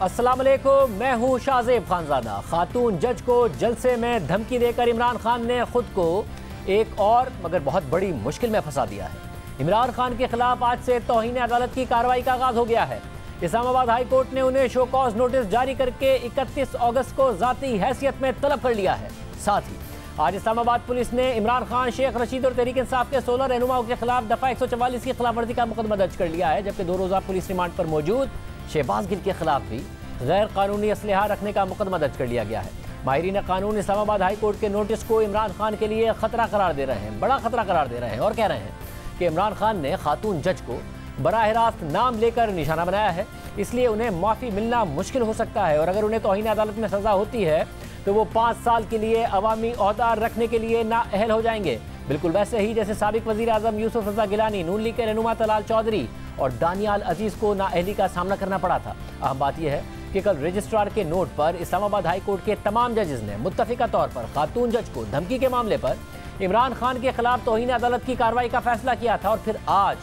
अस्सलाम वालेकुम, मैं हूं शाहजेब खानजादा। खातून जज को जलसे में धमकी देकर इमरान खान ने खुद को एक और मगर बहुत बड़ी मुश्किल में फंसा दिया है। इमरान खान के खिलाफ आज से तौहीन अदालत की कार्रवाई का आगाज हो गया है। इस्लामाबाद हाई कोर्ट ने उन्हें शो कॉज नोटिस जारी करके 31 अगस्त को जाती हैसियत में तलब कर लिया है। साथ ही आज इस्लामाबाद पुलिस ने इमरान खान, शेख रशीद और तहरीक इंसाफ के 16 रहनुमाओं के खिलाफ दफा 144 की खिलाफ वर्जी का मुकदमा दर्ज कर लिया है, जबकि 2 रोजा पुलिस रिमांड पर मौजूद शहबाज गिल के खिलाफ भी गैर कानूनी असलहा रखने का मुकदमा दर्ज कर लिया गया है। माहिरीन कानून इस्लामाबाद हाई कोर्ट के नोटिस को इमरान खान के लिए खतरा करार दे रहे हैं, बड़ा खतरा करार दे रहे हैं और कह रहे हैं कि इमरान खान ने खातून जज को बराह रास्त नाम लेकर निशाना बनाया है, इसलिए उन्हें माफ़ी मिलना मुश्किल हो सकता है और अगर उन्हें तौहीन अदालत में सज़ा होती है तो वो 5 साल के लिए अवामी ओहदा रखने के लिए नाअहल हो जाएंगे। बिल्कुल वैसे ही जैसे साबिक वज़ीर आज़म यूसुफ रज़ा गिलानी, नून लीग के रहनुमा तलाल चौधरी और दानियाल अजीज़ को नाअहली का सामना करना पड़ा था। अहम बात यह है कि कल रजिस्ट्रार के नोट पर इस्लामाबाद हाई कोर्ट के तमाम जजेस ने मुत्तफ़िका तौर पर खातून जज को धमकी के मामले पर इमरान खान के खिलाफ तौहीन अदालत की कार्रवाई का फैसला किया था और फिर आज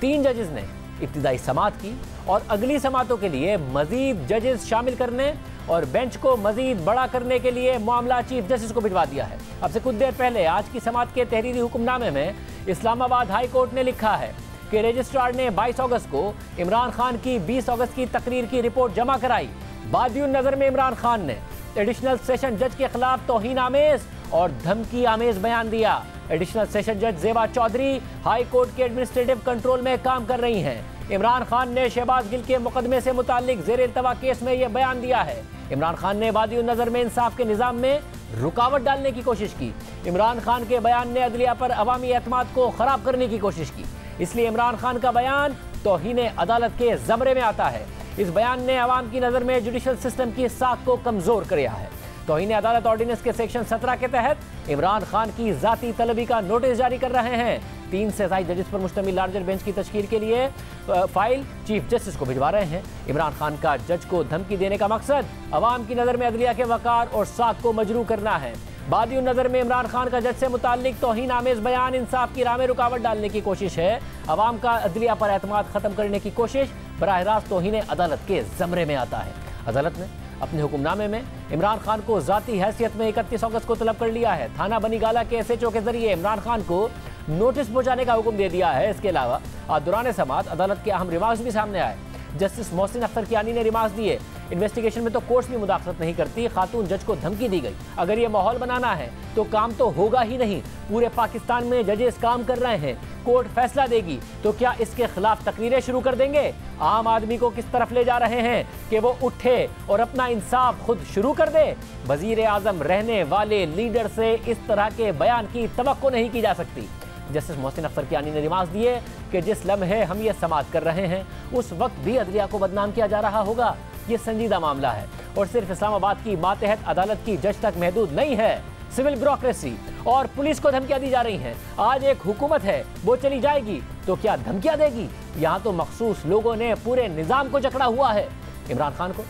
3 जजेस ने इब्तिदाई समाअत की और अगली समाअतों के लिए मजीद जजेस शामिल करने और बेंच को मजीद बड़ा करने के लिए मामला चीफ जस्टिस को भिजवा दिया है। अब से कुछ देर पहले आज की समाअत के तहरीरी हुक्मनामे में इस्लामाबाद हाई कोर्ट ने लिखा है कि रजिस्ट्रार ने 22 अगस्त को इमरान खान की 20 अगस्त की तकरीर की रिपोर्ट जमा कराई। बादियुन नजर में इमरान खान ने एडिशनल सेशन जज के खिलाफ तौहीन आमेज और धमकी आमेज बयान दिया। एडिशनल सेशन जज जेबा चौधरी हाई कोर्ट के एडमिनिस्ट्रेटिव कंट्रोल में काम कर रही हैं। इमरान खान ने शहबाज गिल के मुकदमे से मुताल्लिक ज़ेर इल्तवा केस में यह बयान दिया है। इमरान खान ने बादियुन नजर में इंसाफ के निज़ाम में रुकावट डालने की कोशिश की। इमरान खान के बयान ने अदलिया पर अवामी एतमाद को खराब करने की कोशिश की, इसलिए इमरान खान का बयान तौहीन अदालत के ज़मरे में आता है। इस बयान ने अवाम की नज़र में जुडिशल सिस्टम की साख को कमज़ोर किया है। तौहीन अदालत ऑर्डिनेंस के सेक्शन 17 के तहत इमरान खान की ज़ाती तलबी का नोटिस जारी कर रहे हैं। 3 से ज़ायद जजेस पर मुश्तमिल लार्जर बेंच की तश्कील के लिए फाइल चीफ जस्टिस को भिजवा रहे हैं। इमरान खान का जज को धमकी देने का मकसद अवाम की नज़र में अदलिया के वक़ार और साख को मजरू करना है। बादियुन नजर में इमरान खान का जज से मुताल्लिक तौहीन आमेज बयान इंसाफ की राह में रुकावट डालने की कोशिश है। अवाम का अदलिया पर एतमाद खत्म करने की कोशिश बराह रास्त तौहीन अदालत के ज़मरे में आता है। अदालत ने अपने हुक्मनामे में इमरान खान को ज़ाती हैसियत में 31 अगस्त को तलब कर लिया है। थाना बनीगाला के SHO के जरिए इमरान खान को नोटिस पहुंचाने का हुक्म दे दिया है। इसके अलावा आज दौरान समाअत अदालत के अहम रिमार्क्स भी सामने आए। जस्टिस मोहसिन अख्तर कियानी ने रिमार्क्स दिए, इन्वेस्टिगेशन में तो कोर्ट्स भी मुदाखलत नहीं करती, खातून जज को धमकी दी गई। अगर ये माहौल बनाना है तो काम तो होगा ही नहीं। पूरे पाकिस्तान में जजेस काम कर रहे हैं, कोर्ट फैसला देगी तो क्या इसके खिलाफ तकरीरें शुरू कर देंगे? आम आदमी को किस तरफ ले जा रहे हैं कि वो उठे और अपना इंसाफ खुद शुरू कर दे? वजीर आजम रहने वाले लीडर से इस तरह के बयान की तवक्को नहीं की जा सकती। जस्टिस मोहसिन अख्तर कियानी ने रिमार्क्स दिए कि जिस लम्हे हम ये समाअत कर रहे हैं उस वक्त भी अदलिया को बदनाम किया जा रहा होगा। ये संजीदा मामला है और सिर्फ इस्लामाबाद की मातहत अदालत की जज तक महदूद नहीं है। सिविल ब्यूरोक्रेसी और पुलिस को धमकियां दी जा रही हैं। आज एक हुकूमत है, वो चली जाएगी तो क्या धमकियां देगी? यहाँ तो मखसूस लोगों ने पूरे निज़ाम को जकड़ा हुआ है। इमरान खान को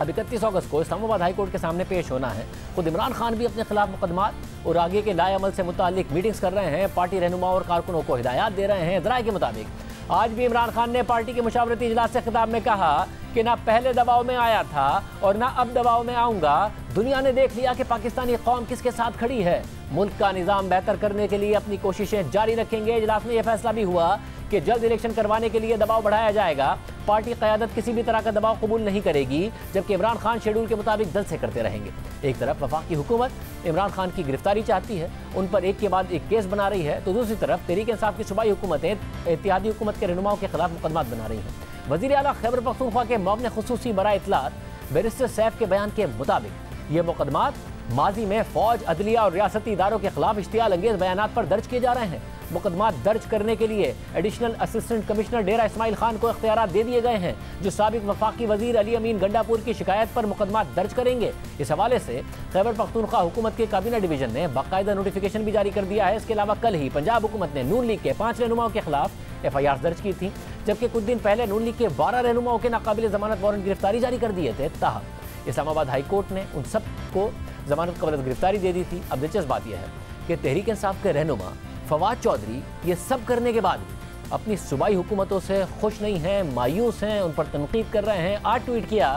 अब 31 अगस्त को इस्लामाबाद हाई कोर्ट के सामने पेश होना है। खुद इमरान खान भी अपने खिलाफ मुकदमात और आगे के लाए अमल से मुताल्लिक मीटिंग्स कर रहे हैं। पार्टी रहनुमा और कारकुनों को हिदायत दे रहे हैं। ज़राए के मुताबिक आज भी इमरान खान ने पार्टी के मुशावरती इजलास से खिताब में कहा कि ना पहले दबाव में आया था और ना अब दबाव में आऊँगा। दुनिया ने देख लिया कि पाकिस्तानी कौम किसके साथ खड़ी है। मुल्क का निज़ाम बेहतर करने के लिए अपनी कोशिशें जारी रखेंगे। इजलास में यह फैसला भी हुआ कि जल्द इलेक्शन करवाने के लिए दबाव बढ़ाया जाएगा। पार्टी क़यादत किसी भी तरह का दबाव कबूल नहीं करेगी, जबकि इमरान खान शेड्यूल के मुताबिक जल्द से करते रहेंगे। एक तरफ वफाकी हुकूमत इमरान खान की गिरफ्तारी चाहती है, उन पर एक के बाद एक केस बना रही है, तो दूसरी तरफ तहरीक इंसाफ की सूबाई हुकूमतें इत्तेहादी हुकूमत के रहनुमाओं के खिलाफ मुकदमात बना रही हैं। वज़ीर आला खैबर पख्तूनख्वा के मुअव्विन खुसूसी बराए इत्तलात बैरिस्टर सैफ के बयान के मुताबिक ये मुकदमात माजी में फौज, अदलिया और रियासती इदारों के खिलाफ इश्तियाल अंगेज बयानात पर दर्ज किए जा रहे हैं। मुकदमात दर्ज करने के लिए एडिशनल असिस्टेंट कमिश्नर डेरा इस्माइल खान को इख्तियारात दे दिए गए हैं, जो साबिक वफाकी वजीर अली अमीन गंडापुर की शिकायत पर मुकदमात दर्ज करेंगे। इस हवाले से खैबर पख्तूनख्वा हुकूमत के काबीना डिवीजन ने बाकायदा नोटिफिकेशन भी जारी कर दिया है। इसके अलावा कल ही पंजाब हुकूमत ने नून लीग के 5 रहनुमाओं के खिलाफ FIR दर्ज की थी, जबकि कुछ दिन पहले नून लीग के 12 रहनुमाओं के नाकाबिल जमानत वारंट गिरफ्तारी जारी कर दिए थे। ताहम इस्लामाबाद हाई कोर्ट ने उन सब को जमानत कबल गिरफ्तारी दे दी थी। अब दिलचस्प बात यह है कि तहरीक इंसाफ के रहनुमा फवाद चौधरी ये सब करने के बाद भी अपनी सूबाई हुकूमतों से खुश नहीं हैं, मायूस हैं, उन पर तनकीद कर रहे हैं। आज ट्वीट किया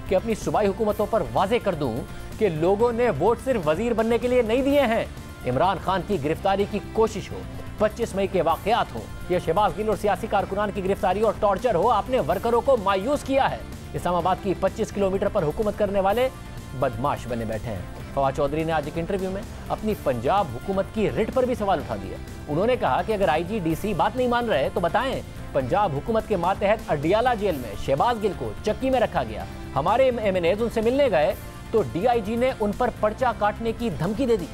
कि अपनी सूबाई हुकूमतों पर वाजे कर दूं कि लोगों ने वोट सिर्फ वजीर बनने के लिए नहीं दिए हैं। इमरान खान की गिरफ्तारी की कोशिश हो, 25 मई के वाकयात हो या शहबाज गिल और सियासी कारकुनान की गिरफ्तारी और टॉर्चर हो, आपने वर्करों को मायूस किया है। इस्लामाबाद की 25 किलोमीटर पर हुकूमत करने वाले बदमाश बने बैठे हैं। फवाद चौधरी ने आज एक इंटरव्यू में अपनी पंजाब हुकूमत की रिट पर भी सवाल उठा दिया। उन्होंने कहा कि अगर आईजी डीसी बात नहीं मान रहे तो बताएं। पंजाब हुकूमत के मातहत अडियाला जेल में शहबाज गिल को चक्की में रखा गया। हमारे एमएनएज उनसे मिलने गए तो डीआईजी ने उन पर पर्चा काटने की धमकी दे दी।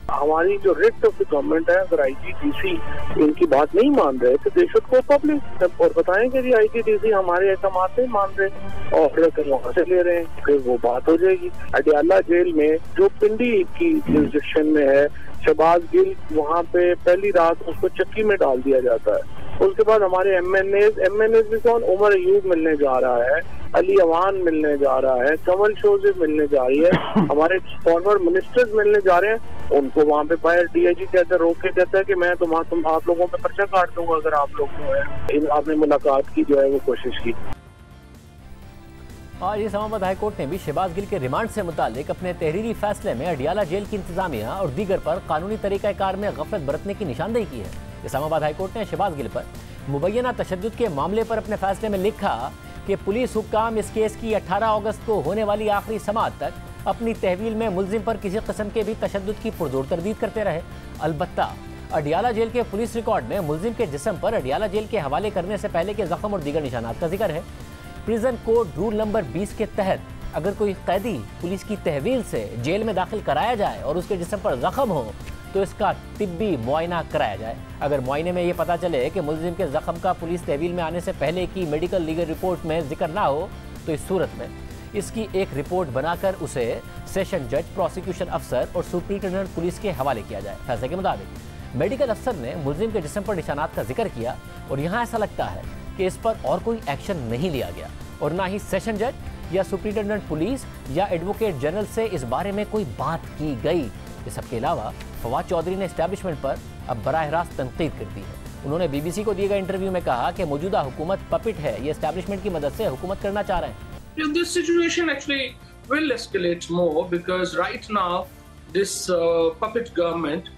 हमारी जो रिट ऑफ द गवर्नमेंट है, अगर आईजी डीसी इनकी बात नहीं मान रहे तो दे शुड गो पब्लिक और बताएं कि आईजी डीसी हमारे अहकामात नहीं मान रहे और अगर वहाँ से ले रहे हैं फिर वो बात हो जाएगी। अडियाला जेल में जो पिंडी की जुरिसडिक्शन में है शहबाज गिल, वहाँ पे पहली रात उसको चक्की में डाल दिया जाता है। उसके बाद हमारे एमएनएज भी कौन, उमर अयूब मिलने जा रहा है, अली अवान मिलने जा रहा है, कमल शोज़ेब मिलने जा रही है, हमारे फॉर्मर मिनिस्टर्स मिलने जा रहे हैं। उनको वहाँ पे फायर डीआईजी कहता है, रोक के कहता है कि मैं तुम आप लोगों पे पर्चा काट दूंगा अगर आप लोग जो है आपने मुलाकात की जो है वो कोशिश की। आज इस्लामाबाद हाई कोर्ट ने भी शहबाज गिल के रिमांड से मुतालिक अपने तहरीरी फैसले में अडियाला जेल की इंतजामिया और दीगर पर कानूनी तरीक़ाकार में गफलत बरतने की निशानदेही की है। इस्लामाबाद हाई कोर्ट ने शहबाज गिल पर मुबैना तशद्दुद के मामले पर अपने फैसले में लिखा कि पुलिस हुक्काम इस केस की 18 अगस्त को होने वाली आखिरी समाअत तक अपनी तहवील में मुल्जिम पर किसी किस्म के भी तशद्दुद की पुरजोर तरदीद करते रहे। अलबत्ता अडियाला जेल के पुलिस रिकॉर्ड में मुल्जिम के जिस्म पर अडियाला जेल के हवाले करने से पहले के जख्म और दीगर निशानात का जिक्र है। प्रिजन कोड रूल नंबर 20 के तहत अगर कोई कैदी पुलिस की तहवील से जेल में दाखिल कराया जाए और उसके जिस्म पर जख्म हो तो इसका तिब्बी मुआयना कराया जाए। अगर मुआयने में ये पता चले कि मुल्जिम के जख्म का पुलिस तहवील में आने से पहले की मेडिकल लीगल रिपोर्ट में जिक्र ना हो तो इस सूरत में इसकी एक रिपोर्ट बनाकर उसे सेशन जज, प्रोसिक्यूशन अफसर और सुप्रिंटेंडेंट पुलिस के हवाले किया जाए। फैसले के मुताबिक मेडिकल अफसर ने मुल्जिम के जिस्म पर निशानात का जिक्र किया और यहाँ ऐसा लगता है कि इस पर और कोई एक्शन नहीं लिया गया और ना ही सेशन जज या सुप्रिंटेंडेंट पुलिस या एडवोकेट जनरल से इस बारे में कोई बात की गई। इस सब के अलावा फवाद चौधरी ने एस्टैब्लिशमेंट पर अब बराह रास्त तनकीद कर दी है। उन्होंने बीबीसी को दिए गए इंटरव्यू में कहा कि मौजूदा हुकूमत पपिट है, ये एस्टैब्लिशमेंट की मदद से हुकूमत करना चाह रहे हैं। This situation actually will escalate more because right now this puppet government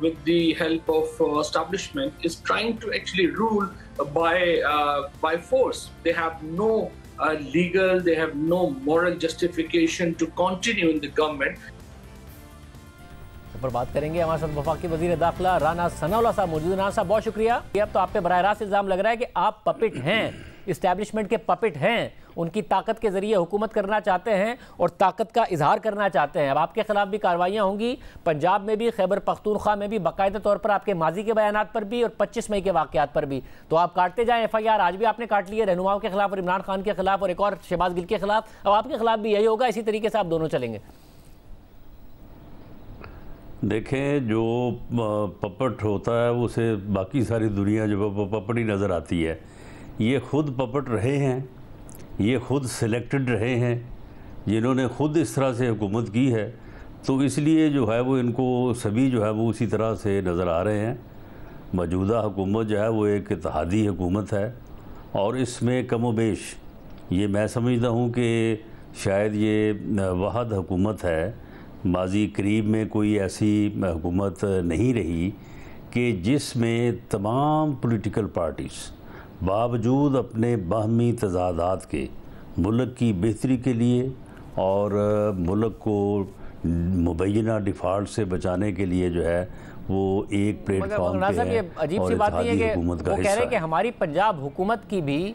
with the help of establishment is trying to actually rule by force. They have no legal, they have no moral justification to continue in the government. पर बात करेंगे हमारे साथ वफाकी वजीर दाखिला राना सनाउल्लाह साहब मौजूद। राना साहब बहुत शुक्रिया। अब तो आप पे बराह रास्त इल्ज़ाम लग रहा है कि आप पपिट हैं, इस्टेब्लिशमेंट के पपिट हैं, उनकी ताकत के जरिए हुकूमत करना चाहते हैं और ताकत का इजहार करना चाहते हैं। अब आपके खिलाफ भी कार्रवाइयाँ होंगी, पंजाब में भी, खैबर पख्तूनख्वा में भी, बाकायदा तौर पर आपके माजी के बयानात पर भी और 25 मई के वाक़यात पर भी। तो आप काटते जाएँ FIR। आज भी आपने काट लिए रहनुमाओं के खिलाफ और इमरान खान के खिलाफ और एक और शहबाज गिल के खिलाफ। अब आपके खिलाफ भी यही होगा, इसी तरीके से आप दोनों चलेंगे। देखें, जो पपट होता है उसे बाकी सारी दुनिया जो पपट ही नज़र आती है। ये खुद पपट रहे हैं, ये खुद सिलेक्टेड रहे हैं, जिन्होंने खुद इस तरह से हुकूमत की है, तो इसलिए जो है वो इनको सभी जो है वो उसी तरह से नज़र आ रहे हैं। मौजूदा हुकूमत जो है वो एक इत्तेहादी हुकूमत है और इसमें कम व बेश ये मैं समझता हूँ कि शायद ये वाहद हुकूमत है। माजी करीब में कोई ऐसी हुकूमत नहीं रही कि जिसमें तमाम पॉलिटिकल पार्टीज़ बावजूद अपने बाहमी तज़ादात के मुल्क की बेहतरी के लिए और मुल्क को मुबैना डिफ़ॉल्ट से बचाने के लिए जो है वो एक प्लेटफॉर्म पे है। ये अजीब सी बात है कि वो कह रहे हैं कि हमारी पंजाब हुकूमत की भी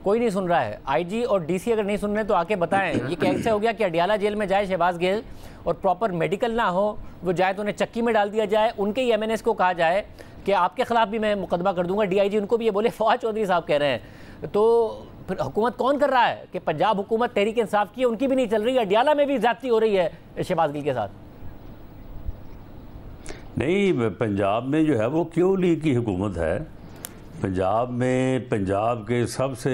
कोई नहीं सुन रहा है। आईजी और डीसी अगर नहीं सुन रहे तो आके बताएं। ये कैसे हो गया कि अडियाला जेल में जाए शहबाज गिल और प्रॉपर मेडिकल ना हो, वो जाए तो उन्हें चक्की में डाल दिया जाए, उनके ही MNS को कहा जाए कि आपके खिलाफ भी मैं मुकदमा कर दूंगा। DIG उनको भी ये बोले, फवाद चौधरी साहब कह रहे हैं। तो फिर हुकूमत कौन कर रहा है कि पंजाब हुकूमत तहरीक इंसाफ की है, उनकी भी नहीं चल रही है, अडियाला में भी ज्यादती हो रही है शहबाज गिल के साथ। नहीं, पंजाब में जो है वो क्यों लीग की हुकूमत है। पंजाब में पंजाब के सबसे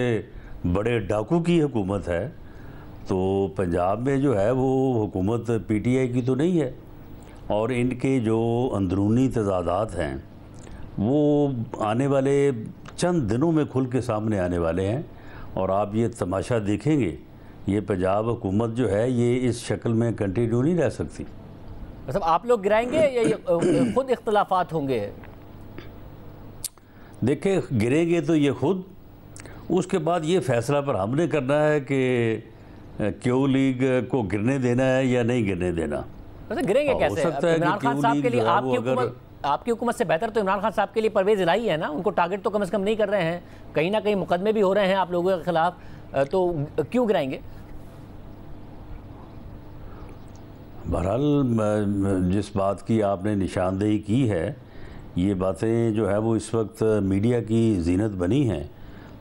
बड़े डाकू की हुकूमत है, तो पंजाब में जो है वो हुकूमत PTI की तो नहीं है। और इनके जो अंदरूनी तज़ादात हैं वो आने वाले चंद दिनों में खुल के सामने आने वाले हैं और आप ये तमाशा देखेंगे, ये पंजाब हुकूमत जो है ये इस शक्ल में कंटिन्यू नहीं रह सकती। मतलब आप लोग गिराएंगे या ये खुद इख्तलाफात होंगे? देखें, गिरेंगे तो ये खुद, उसके बाद ये फैसला पर हमने करना है कि क्यों लीग को गिरने देना है या नहीं गिरने देना। मतलब गिरेंगे कैसे? इमरान खान साहब के लिए आपकी हुकूमत से बेहतर तो इमरान खान साहब के लिए परवेज इलाही है ना, उनको टारगेट तो कम से कम नहीं कर रहे हैं, कहीं ना कहीं मुकदमे भी हो रहे हैं आप लोगों के खिलाफ, तो क्यों गिराएंगे? बहरहाल जिस बात की आपने निशानदेही की है, ये बातें जो है वो इस वक्त मीडिया की जीनत बनी हैं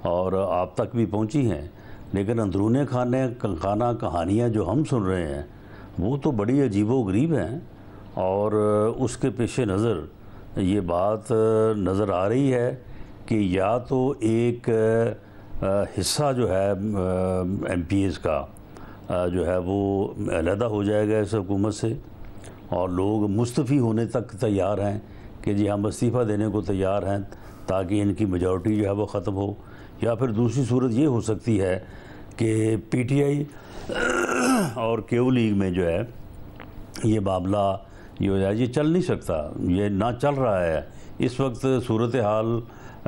और आप तक भी पहुंची हैं, लेकिन अंदरूनी खाना कहानियाँ जो हम सुन रहे हैं वो तो बड़ी अजीबो-गरीब हैं। और उसके पेश नज़र ये बात नज़र आ रही है कि या तो एक हिस्सा जो है MPs का जो है वो अलहदा हो जाएगा इस हुकूमत से और लोग मुस्तफ़ी होने तक तैयार हैं कि जी हम इस्तीफ़ा देने को तैयार हैं ताकि इनकी मेजॉरिटी जो है वो ख़त्म हो, या फिर दूसरी सूरत ये हो सकती है कि PTI और क्यू लीग में जो है ये मामला ये हो जाए। ये चल नहीं सकता, ये ना चल रहा है इस वक्त। सूरत हाल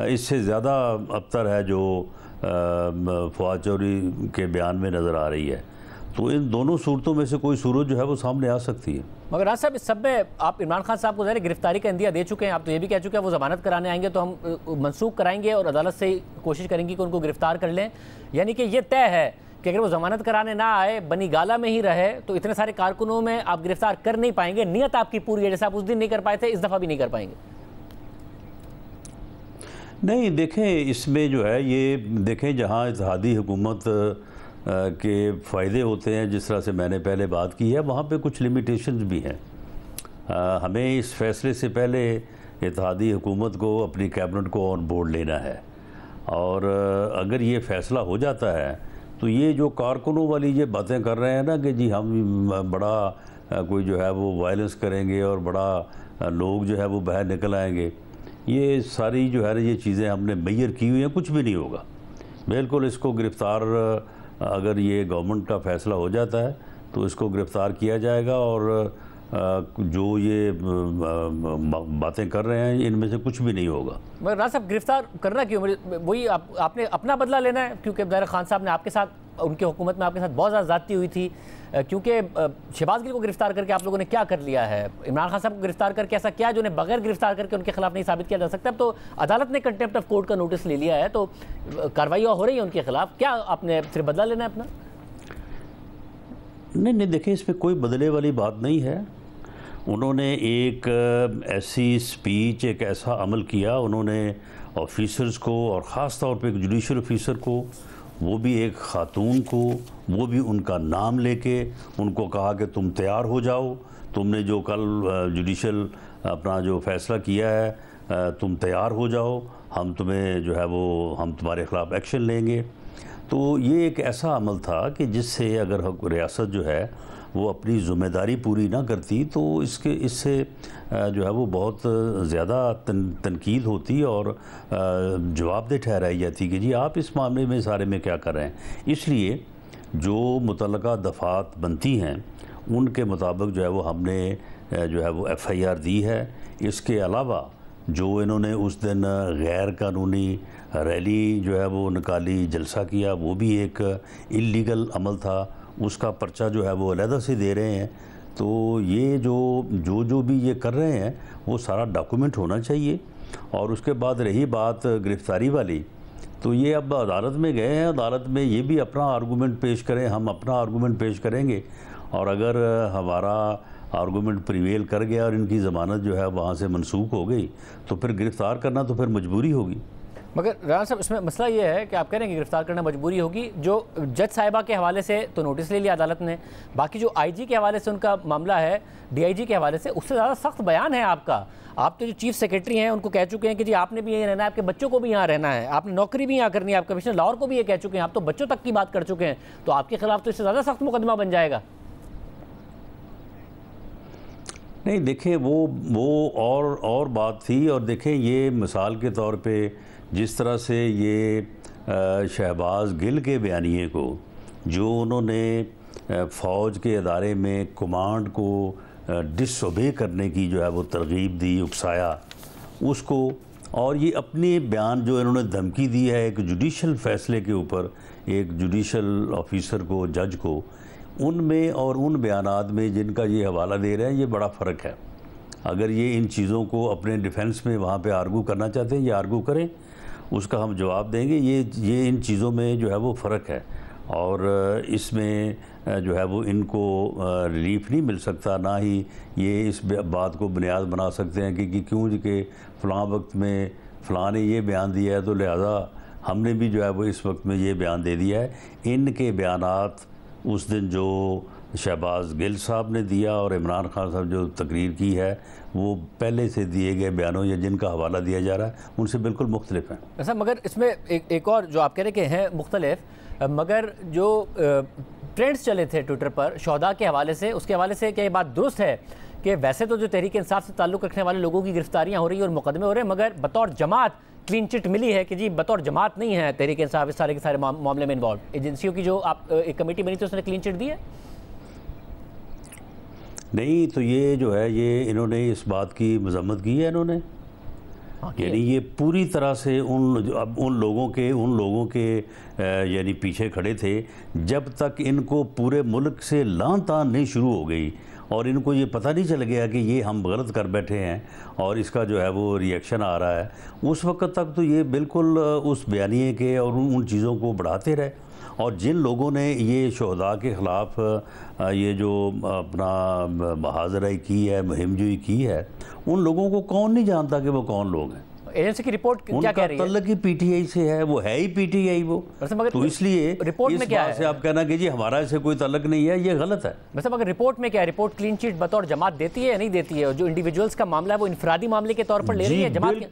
इससे ज़्यादा अबतर है जो फवाद चौधरी के बयान में नज़र आ रही है। तो इन दोनों सूरतों में से कोई सूरत जो है वो सामने आ सकती है। मगर राज साहब, इस सब में आप इमरान खान साहब को ज़ाहिर गिरफ्तारी का इंदिया दे चुके हैं, आप तो ये भी कह चुके हैं वो ज़मानत कराने आएंगे तो हम मनसूख कराएंगे और अदालत से कोशिश करेंगे कि उनको गिरफ्तार कर लें, यानी कि ये तय है कि अगर वो ज़मानत कराने ना आए, बनी गाला में ही रहे, तो इतने सारे कारकुनों में आप गिरफ्तार कर नहीं पाएंगे। नियत आपकी पूरी है, जैसे आप उस दिन नहीं कर पाए थे इस दफ़ा भी नहीं कर पाएंगे। नहीं, देखें इसमें जो है ये देखें जहाँ इत्तेहादी हुकूमत के फ़ायदे होते हैं, जिस तरह से मैंने पहले बात की है, वहाँ पे कुछ लिमिटेशंस भी हैं। हमें इस फैसले से पहले इत्तेहादी हुकूमत को अपनी कैबिनेट को ऑन बोर्ड लेना है और अगर ये फ़ैसला हो जाता है तो ये जो कारकुनों वाली ये बातें कर रहे हैं ना कि जी हम बड़ा कोई जो है वो वायलेंस करेंगे और बड़ा लोग जो है वो बाहर निकल आएंगे, ये सारी जो है ये चीज़ें हमने मैयर की हुई हैं, कुछ भी नहीं होगा। बिल्कुल इसको गिरफ़्तार, अगर ये गवर्नमेंट का फ़ैसला हो जाता है तो इसको गिरफ़्तार किया जाएगा और जो ये बातें कर रहे हैं इनमें से कुछ भी नहीं होगा। मगर राज साहब, गिरफ्तार करना क्यों? वही आपने अपना बदला लेना है, क्योंकि ज़ाहिर खान साहब ने आपके साथ, उनकी हुकूमत में आपके साथ बहुत ज़्यादा ज़्यादती हुई थी, क्योंकि शहबाज गिल को गिरफ्तार करके आप लोगों ने क्या कर लिया है? इमरान खान साहब को गिरफ्तार करके ऐसा क्या जो उन्हें बगैर गिरफ्तार करके उनके खिलाफ नहीं साबित किया जा सकता? अब तो अदालत ने कंटेम्प्ट ऑफ कोर्ट का नोटिस ले लिया है, तो कार्रवाई हो रही है उनके खिलाफ, क्या आपने सिर्फ बदला लेना है अपना? नहीं, देखिए इसमें कोई बदले वाली बात नहीं है। उन्होंने एक ऐसी स्पीच, एक ऐसा अमल किया, उन्होंने ऑफिसर्स को और ख़ास तौर पे एक जुडिशल ऑफिसर को, वो भी एक ख़ातून को, वो भी उनका नाम लेके उनको कहा कि तुम तैयार हो जाओ, तुमने जो कल जुडिशल अपना जो फ़ैसला किया है तुम तैयार हो जाओ, हम तुम्हें जो है वो हम तुम्हारे ख़िलाफ़ एक्शन लेंगे। तो ये एक ऐसा अमल था कि जिससे अगर रियासत जो है वो अपनी ज़िम्मेदारी पूरी ना करती तो इससे जो है वो बहुत ज़्यादा तनकीद होती और जवाबदेह ठहराई जाती कि जी आप इस मामले में सारे में क्या कर रहे हैं। इसलिए जो मुतल्लका दफ़ात बनती हैं उनके मुताबिक जो है वो हमने जो है वो FIR दी है। इसके अलावा जो इन्होंने उस दिन गैर कानूनी रैली जो है वो निकाली, जलसा किया, वो भी एक इल्लीगल अमल था, उसका पर्चा जो है वो अलहदा से दे रहे हैं। तो ये जो भी ये कर रहे हैं वो सारा डॉक्यूमेंट होना चाहिए। और उसके बाद रही बात गिरफ़्तारी वाली, तो ये अब अदालत में गए हैं, अदालत में ये भी अपना आर्गूमेंट पेश करें, हम अपना आर्गूमेंट पेश करेंगे और अगर हमारा आर्गूमेंट प्रिवेल कर गया और इनकी ज़मानत जो है वहाँ से मनसूख हो गई तो फिर गिरफ़्तार करना तो फिर मजबूरी होगी। मगर राणा साहब, इसमें मसला ये है कि आप कह रहे हैं कि गिरफ्तार करना मजबूरी होगी। जो जज साहिबा के हवाले से तो नोटिस ले लिया अदालत ने, बाकी जो IG के हवाले से उनका मामला है, DIG के हवाले से, उससे ज़्यादा सख्त बयान है आपका। आप तो जो चीफ सेक्रेटरी हैं उनको कह चुके हैं कि जी आपने भी यहीं रहना है, आपके बच्चों को भी यहाँ रहना है, आपने नौकरी भी यहाँ करनी है, आप कमिश्नर लाहौर को भी ये कह चुके हैं, आप तो बच्चों तक की बात कर चुके हैं, तो आपके खिलाफ तो इससे ज़्यादा सख्त मुकदमा बन जाएगा। नहीं, देखें वो और बात थी। और देखें ये मिसाल के तौर पे जिस तरह से ये शहबाज गिल के बयानिए को, जो उन्होंने फ़ौज के अदारे में कमांड को डिसओबे करने की जो है वो तरगीब दी, उकसाया उसको, और ये अपने बयान जो इन्होंने धमकी दी है एक जुडिशल फ़ैसले के ऊपर, एक जुडिशल ऑफिसर को, जज को, उनमें और उन बयानात में जिनका ये हवाला दे रहे हैं, ये बड़ा फ़र्क है। अगर ये इन चीज़ों को अपने डिफेंस में वहाँ पे आर्गू करना चाहते हैं, ये आर्गू करें, उसका हम जवाब देंगे। ये इन चीज़ों में जो है वो फ़र्क है, और इसमें जो है वो इनको रिलीफ नहीं मिल सकता, ना ही ये इस बात को बुनियाद बना सकते हैं कि क्यों कि फ़लाँ वक्त में फ़लाँ ने ये बयान दिया है तो लिहाजा हमने भी जो है वो इस वक्त में ये बयान दे दिया है। इनके बयानात उस दिन जो शहबाज गिल साहब ने दिया और इमरान खान साहब जो तकरीर की है, वो पहले से दिए गए बयानों या जिनका हवाला दिया जा रहा है उनसे बिल्कुल मुख्तलिफ हैं। ऐसा, मगर इसमें एक और जो आप कह रहे कि हैं मुख्तलिफ, मगर जो ट्रेंड्स चले थे ट्विटर पर शोहदा के हवाले से, उसके हवाले से क्या ये बात दुरुस्त है कि वैसे तो जो तहरीक इंसाफ से ताल्लुक़ रखने वाले लोगों की गिरफ्तारियाँ हो रही हैं और मुकदमे हो रहे हैं, मगर बतौर जमात क्लीन चिट मिली है कि जी बतौर जमात नहीं है तहरीक इंसाफ इस सारे के सारे मामले में इन्वॉल्व। एजेंसियों की जो आप एक कमेटी बनी थी उसने क्लीन चिट दी है? नहीं, तो ये जो है ये इन्होंने इस बात की मजम्मत की है इन्होंने, यानी ये पूरी तरह से उन लोगों के यानी पीछे खड़े थे जब तक इनको पूरे मुल्क से लान तान नहीं शुरू हो गई और इनको ये पता नहीं चल गया कि ये हम गलत कर बैठे हैं और इसका जो है वो रिएक्शन आ रहा है। उस वक्त तक तो ये बिल्कुल उस बयानिए के और उन चीज़ों को बढ़ाते रहे। और जिन लोगों ने ये शोहदा के ख़िलाफ़ ये जो अपना मुहाज़रा की है, मुहिमजोई की है, उन लोगों को कौन नहीं जानता कि वो कौन लोग हैं। एजेंसी की रिपोर्ट क्या कह रही है? तल्लक ही पीटीआई से है, वो है ही पीटीआई वो, तो इसलिए रिपोर्ट में क्या है से आप कहना कि जी हमारा इससे कोई तल्लक नहीं है, ये गलत है। वैसे मगर रिपोर्ट में क्या है? रिपोर्ट क्लीन चिट बतौर जमात देती है या नहीं देती है? जो इंडिविजुअल्स का मामला है वो इनफरादी मामले के तौर पर ले रही है जमात के?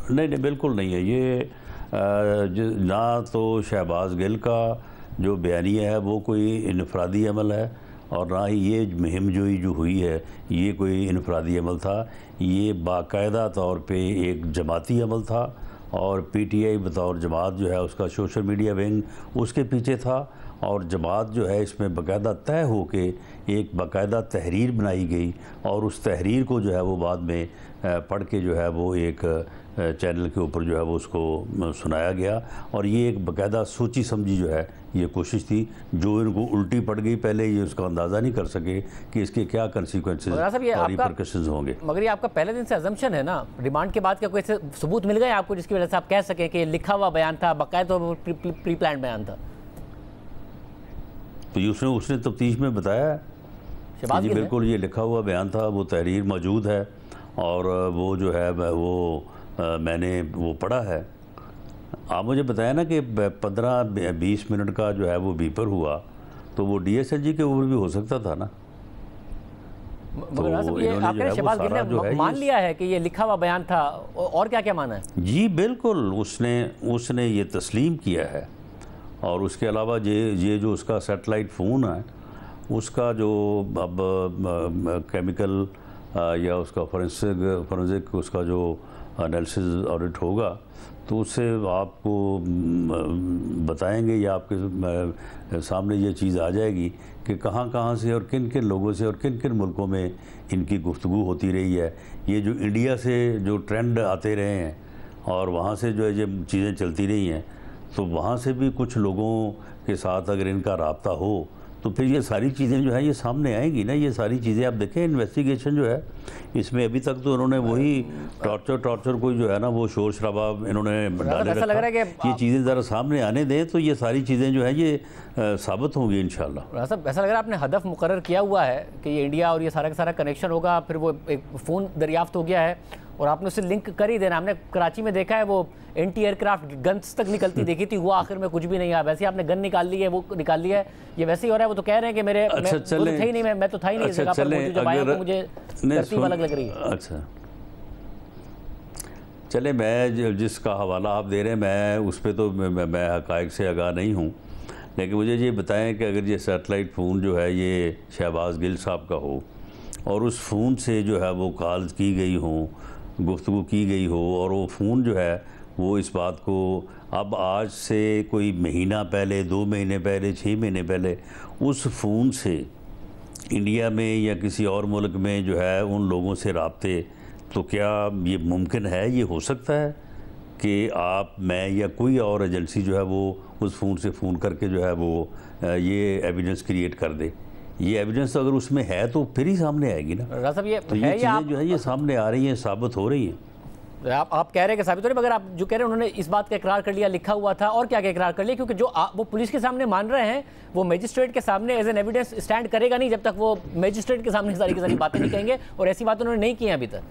नहीं, बिल्कुल नहीं है ये। ना तो शहबाज गिल का जो बयानिया है वो कोई इनफरादी अमल है और ना ही ये मुहिमजोई जो हुई है ये कोई इनफरादी अमल था। ये बाकायदा तौर पे एक जमाती अमल था और पीटीआई बतौर जमात जो है उसका सोशल मीडिया विंग उसके पीछे था और जमात जो है इसमें बाकायदा तय हो के एक बाकायदा तहरीर बनाई गई और उस तहरीर को जो है वो बाद में पढ़ के जो है वो एक चैनल के ऊपर जो है वो उसको सुनाया गया। और ये एक बाकायदा सोची समझी जो है ये कोशिश थी, जो इनको उल्टी पड़ गई पहले ये उसका अंदाज़ा नहीं कर सके कि इसके क्या कंसिक्वेंसेस और रिपरकशंस होंगे। मगर ये आपका पहले दिन से अजम्पशन है ना, रिमांड के बाद का कोई सबूत मिल गया आपको जिसकी वजह से आप कह सके कि लिखा हुआ बयान था, बाकायदा प्री प्लान बयान था? तो उसने तफ्तीश में बताया जी बिल्कुल ये लिखा हुआ बयान था, वो तहरीर मौजूद है और वो जो है वो मैंने वो पढ़ा है। आप मुझे बताया ना कि 15-20 मिनट का जो है वो बीपर हुआ तो वो डीएसएलजी के ऊपर भी हो सकता था ना। तो ये आपने शहबाज गिल ने मान लिया है कि ये लिखा हुआ बयान था, और क्या क्या माना है? जी बिल्कुल, उसने ये तस्लीम किया है। और उसके अलावा ये जो उसका सैटेलाइट फ़ोन है उसका जो अब केमिकल या उसका फोरेंसिक उसका जो एनालिसिस ऑडिट होगा तो उससे आपको बताएंगे या आपके सामने ये चीज़ आ जाएगी कि कहाँ से और किन किन लोगों से और किन किन मुल्कों में इनकी गुफ्तगू होती रही है। ये जो इंडिया से जो ट्रेंड आते रहे हैं और वहाँ से जो है ये चीज़ें चलती रही हैं तो वहाँ से भी कुछ लोगों के साथ अगर इनका राब्ता हो तो फिर ये सारी चीज़ें जो है ये सामने आएंगी ना। ये सारी चीज़ें आप देखें, इन्वेस्टिगेशन जो है इसमें अभी तक तो उन्होंने वही टॉर्चर को जो है ना वो शोर शराबा इन्होंने डाले रखा। लग रहा है कि ये चीज़ें ज़रा सामने आने दें तो ये सारी चीज़ें जो है ये साबित होंगी इंशाल्लाह। ऐसा लग रहा है आपने हदफ मुकर्रर किया हुआ है कि ये इंडिया और ये सारा का सारा कनेक्शन होगा, फिर वो एक फ़ोन दरियाफ्त हो गया है और आपने उससे लिंक कर ही देना। हमने कराची में देखा है वो एंटी एयरक्राफ्ट गन्स तक निकलती देखी थी, वो आखिर में कुछ भी नहीं आया। वैसे आपने गन निकाल ली है, वो निकाल लिया है, ये वैसे ही हो रहा है। वो तो कह रहे हैं कि मेरे मैं तो था ही नहीं इस जगह पर, जब आया तो मुझे तरतीब अलग लग रही है। अच्छा चले, मैं जिसका हवाला आप दे रहे हैं मैं उस पर तो मैं हक़ाइक़ से आगाह नहीं हूँ, लेकिन मुझे ये बताएं कि अगर ये सैटेलाइट फ़ोन जो है ये शहबाज गिल साहब का हो और उस फ़ोन से जो है वो कॉल्स की गई हों, गुफ्तगू की गई हो और वो फ़ोन जो है वो इस बात को अब आज से कोई महीना पहले, 2 महीने पहले, 6 महीने पहले उस फ़ोन से इंडिया में या किसी और मुल्क में जो है उन लोगों से राब्ते, तो क्या ये मुमकिन है, ये हो सकता है कि आप, मैं या कोई और एजेंसी जो है वो उस फ़ोन से फ़ोन करके जो है वो ये एविडेंस क्रिएट कर दे? ये एविडेंस अगर उसमें है तो फिर ही सामने आएगी ना। साहब ये तो ये चीज़ें जो है ये सामने आ रही हैं, साबित हो रही हैं। आप कह रहे हैं कि साबित हो रही, मगर आप जो कह रहे हैं उन्होंने इस बात का इकरार कर लिया, लिखा हुआ था, और क्या इकरार कर लिया? क्योंकि जो वो पुलिस के सामने मान रहे हैं वो मजिस्ट्रेट के सामने एज एन एविडेंस स्टैंड करेगा नहीं जब तक वो मजिस्ट्रेट के सामने सारी की सारी बातें नहीं कहेंगे, और ऐसी बात उन्होंने नहीं की है अभी तक।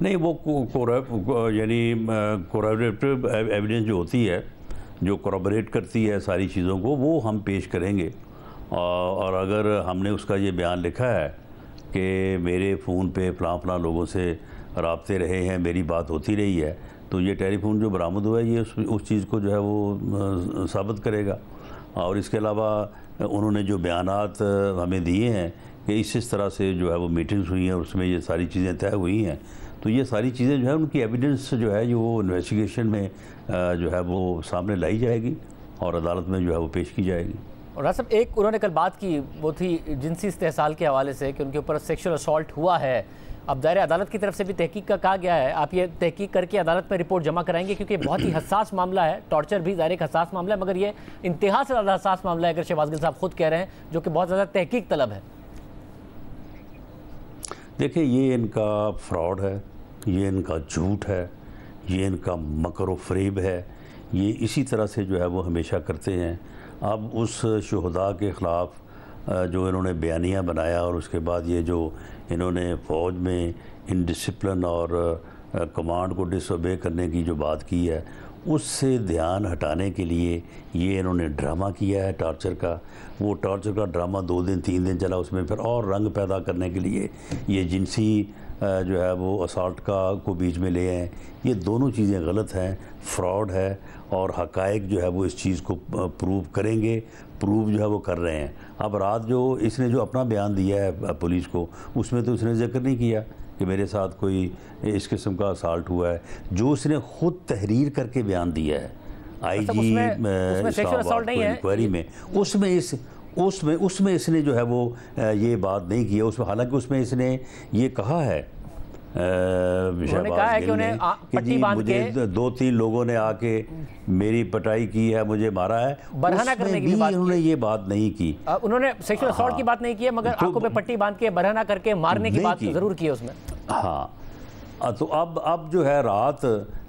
नहीं, वो यानी कोरैबोरेटिव एविडेंस जो होती है, जो कोरैबोरेट करती है सारी चीज़ों को, वो हम पेश करेंगे। और अगर हमने उसका ये बयान लिखा है कि मेरे फ़ोन पे फ़लाँ लोगों से राब्ते रहे हैं, मेरी बात होती रही है, तो ये टेलीफोन जो बरामद हुआ है ये उस चीज़ को जो है वो साबित करेगा। और इसके अलावा उन्होंने जो बयानात हमें दिए हैं कि इस तरह से जो है वो मीटिंग्स हुई हैं, उसमें ये सारी चीज़ें तय हुई हैं, तो ये सारी चीज़ें जो है उनकी एविडेंस जो है जो वो इन्वेस्टिगेशन में जो है वो सामने लाई जाएगी और अदालत में जो है वो पेश की जाएगी। और राज साहब, एक उन्होंने कल बात की, वो थी जिनसी इस्तेहसाल के हवाले से कि उनके ऊपर सेक्सुअल असॉल्ट हुआ है। अब दायरे अदालत की तरफ से भी तहकीक का कहा गया है, आप ये तहकीक करके अदालत में रिपोर्ट जमा कराएंगे, क्योंकि बहुत ही हसास मामला है। टॉर्चर भी दायरे एक हसास मामला है, मगर ये इंतहा से ज़्यादा हसास मामला है, अगर शहबाज गिल साहब खुद कह रहे हैं, जो कि बहुत ज़्यादा तहकीक तलब है। देखिए, ये इनका फ्रॉड है, ये इनका झूठ है, ये इनका मकर व फ़रेब है, ये इसी तरह से जो है वो हमेशा करते हैं। अब उस शुहदा के ख़िलाफ़ जो इन्होंने बयानिया बनाया और उसके बाद ये जो इन्होंने फ़ौज में इनडिसिप्लिन और कमांड को डिसओबे करने की जो बात की है, उससे ध्यान हटाने के लिए ये इन्होंने ड्रामा किया है टॉर्चर का। वो टॉर्चर का ड्रामा 2 दिन 3 दिन चला, उसमें फिर और रंग पैदा करने के लिए ये जिनसी जो है वो असॉल्ट को बीच में ले आए। ये दोनों चीज़ें गलत हैं, फ्रॉड है, और हक़ाइक़ जो है वो इस चीज़ को प्रूव करेंगे, प्रूव जो है वो कर रहे हैं। अब रात जो इसने जो अपना बयान दिया है पुलिस को, उसमें तो उसने जिक्र नहीं किया कि मेरे साथ कोई इस किस्म का असॉल्ट हुआ है। जो उसने ख़ुद तहरीर करके बयान दिया है आईजी इस्लामाबाद इंक्वायरी में, उसमें इसने जो है वो ये बात नहीं की है। उसमें हालांकि उसमें इसने ये कहा है शहबाज गिल ने कि जी मुझे 2-3 लोगों ने आके मेरी पिटाई की है, मुझे मारा है, बरहना करने की बात उन्होंने ये बात नहीं की। उन्होंने सेक्सुअल असॉल्ट की बात नहीं की है, मगर आंखों पे पट्टी बांध के बरहना करके मारने की बात जरूर की है उसमें। हाँ, तो अब जो है रात